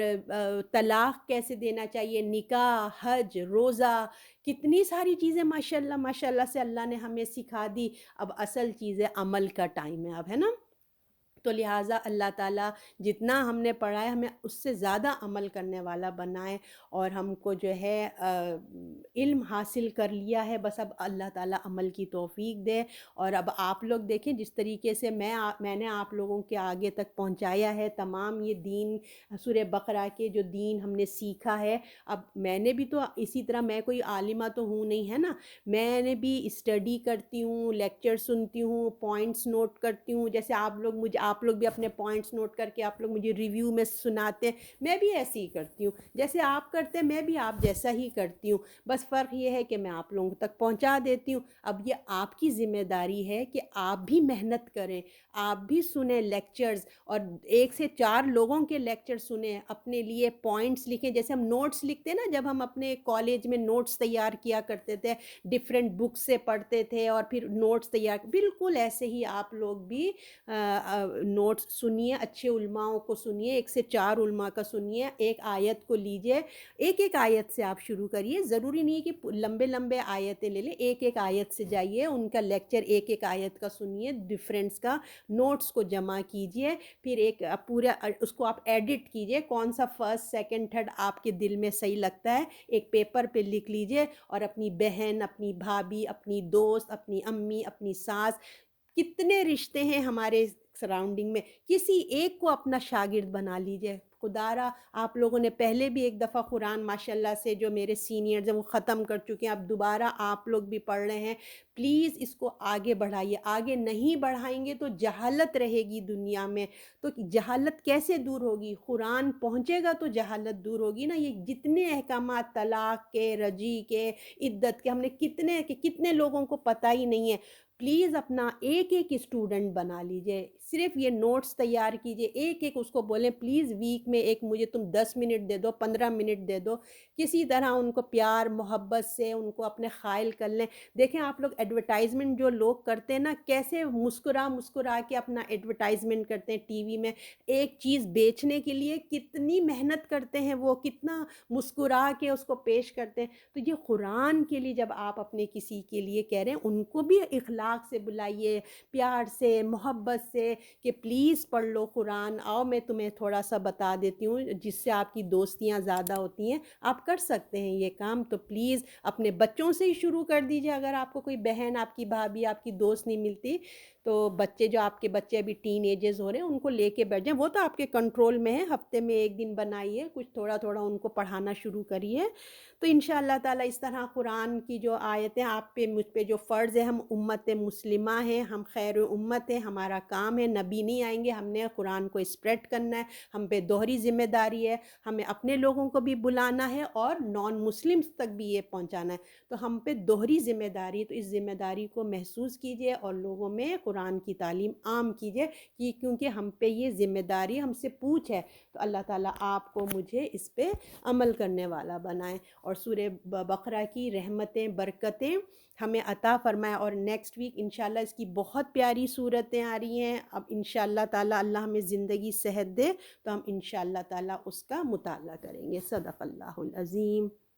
طلاق کیسے دینا چاہیے، نکاح، حج، روزہ، کتنی ساری چیزیں ماشاء اللہ سے اللہ نے ہمیں سکھا دی۔ اب اصل چیز ہے عمل کا ٹائم ہے اب، ہے نا؟ تو لہٰذا اللہ تعالیٰ جتنا ہم نے پڑھا ہے ہمیں اس سے زیادہ عمل کرنے والا بنائے، اور ہم کو جو ہے علم حاصل کر لیا ہے، بس اب اللہ تعالیٰ عمل کی توفیق دے۔ اور اب آپ لوگ دیکھیں جس طریقے سے میں نے آپ لوگوں کے آگے تک پہنچایا ہے تمام یہ دین، سورہ بقرہ کے جو دین ہم نے سیکھا ہے، اب میں نے بھی تو اسی طرح، میں کوئی عالمہ تو ہوں نہیں، ہے نا، میں نے بھی اسٹڈی کرتی ہوں، لیکچر سنتی ہوں، پوائنٹس نوٹ کرتی ہوں، جیسے آپ لوگ بھی اپنے پوائنٹس نوٹ کر کے آپ لوگ مجھے ریویو میں سناتے ہیں، میں بھی ایسے ہی کرتی ہوں، جیسے آپ کرتے ہیں میں بھی آپ جیسا ہی کرتی ہوں، بس فرق یہ ہے کہ میں آپ لوگوں تک پہنچا دیتی ہوں۔ اب یہ آپ کی ذمہ داری ہے کہ آپ بھی محنت کریں، آپ بھی سنیں لیکچرز، اور 1 سے 4 لوگوں کے لیکچر سنیں، اپنے لیے پوائنٹس لکھیں، جیسے ہم نوٹس لکھتے ہیں نا، جب ہم اپنے کالج میں نوٹس تیار کیا کرتے تھے، ڈفرینٹ بکس سے پڑھتے تھے اور پھر نوٹس تیار، بالکل ایسے ہی آپ لوگ بھی نوٹس سنیے، اچھے علماؤں کو سنیے، 1 سے 4 علماء کا سنیے، ایک آیت کو لیجئے، ایک آیت سے آپ شروع کریے، ضروری نہیں ہے کہ لمبے لمبے آیتیں لے لیں، ایک آیت سے جائیے، ان کا لیکچر ایک آیت کا سنیے، ڈفرینٹس کا نوٹس کو جمع کیجئے، پھر ایک پورا اس کو آپ ایڈٹ کیجئے، کون سا فرسٹ سیکنڈ تھرڈ آپ کے دل میں صحیح لگتا ہے، ایک پیپر پہ لکھ لیجئے، اور اپنی بہن، اپنی بھابھی، اپنی دوست، اپنی امی، اپنی ساس، کتنے رشتے ہیں ہمارے سراؤنڈنگ میں، کسی ایک کو اپنا شاگرد بنا لیجئے۔ خدا را آپ لوگوں نے پہلے بھی ایک دفعہ قرآن ماشاءاللہ سے جو میرے سینئرز ہیں وہ ختم کر چکے ہیں، اب دوبارہ آپ لوگ بھی پڑھ رہے ہیں، پلیز اس کو آگے بڑھائیے، آگے نہیں بڑھائیں گے تو جہالت رہے گی دنیا میں، تو جہالت کیسے دور ہوگی؟ قرآن پہنچے گا تو جہالت دور ہوگی نا۔ یہ جتنے احکامات طلاق کے، رجی کے، عدت کے، ہم نے کتنے لوگوں کو پتہ ہی نہیں ہے۔ پلیز اپنا ایک اسٹوڈنٹ بنا لیجئے، صرف یہ نوٹس تیار کیجئے، ایک اس کو بولیں پلیز ویک میں ایک مجھے تم 10 منٹ دے دو، 15 منٹ دے دو، کسی طرح ان کو پیار محبت سے ان کو اپنے قائل کر لیں۔ دیکھیں آپ لوگ ایڈورٹائزمنٹ جو لوگ کرتے ہیں نا، کیسے مسکرا کے اپنا ایڈورٹائزمنٹ کرتے ہیں ٹی وی میں، ایک چیز بیچنے کے لیے کتنی محنت کرتے ہیں، وہ کتنا مسکرا کے اس کو پیش کرتے ہیں۔ تو یہ قرآن کے لیے جب آپ اپنے کسی کے لیے کہہ رہے ہیں، ان کو بھی اخلاق سے بلائیے، پیار سے، محبت سے، کہ پلیز پڑھ لو قرآن، آؤ میں تمہیں تھوڑا سا بتا دیتی ہوں، جس سے آپ کی دوستیاں زیادہ ہوتی ہیں، آپ کر سکتے ہیں یہ کام۔ تو پلیز اپنے بچوں سے ہی شروع کر دیجئے، اگر آپ کو کوئی بہن، آپ کی بھابھی، آپ کی دوست نہیں ملتی تو بچے، جو آپ کے بچے ابھی ٹین ایجز ہو رہے ہیں، ان کو لے کے بیٹھ جائیں، وہ تو آپ کے کنٹرول میں ہے، ہفتے میں 1 دن بنائیے، کچھ تھوڑا تھوڑا ان کو پڑھانا شروع کریے۔ تو انشاءاللہ تعالیٰ اس طرح قرآن کی جو آیتیں آپ پہ، مجھ پہ جو فرض ہے، ہم امت مسلمہ ہیں، ہم خیر امت ہیں، ہمارا کام ہے، نبی نہیں آئیں گے، ہم نے قرآن کو اسپریڈ کرنا ہے، ہم پہ دوہری ذمہ داری ہے، ہمیں اپنے لوگوں کو بھی بلانا ہے اور نان مسلمس تک بھی یہ پہنچانا ہے، تو ہم پہ دوہری ذمہ داری ہے۔ تو اس ذمہ داری کو محسوس کیجئے اور لوگوں میں قرآن کی تعلیم عام کیجئے، کیونکہ ہم پہ یہ ذمہ داری ہم سے پوچھ ہے۔ تو اللہ تعالیٰ آپ کو مجھے اس پہ عمل کرنے والا بنائے، اور سورہ بقرہ کی رحمتیں، برکتیں ہمیں عطا فرمائے۔ اور نیکسٹ ویک انشاءاللہ اس کی بہت پیاری صورتیں آ رہی ہیں، اب انشاءاللہ تعالیٰ اللہ ہمیں زندگی صحت دے تو ہم انشاءاللہ تعالیٰ اس کا مطالعہ کریں گے۔ صدق اللہ العظیم۔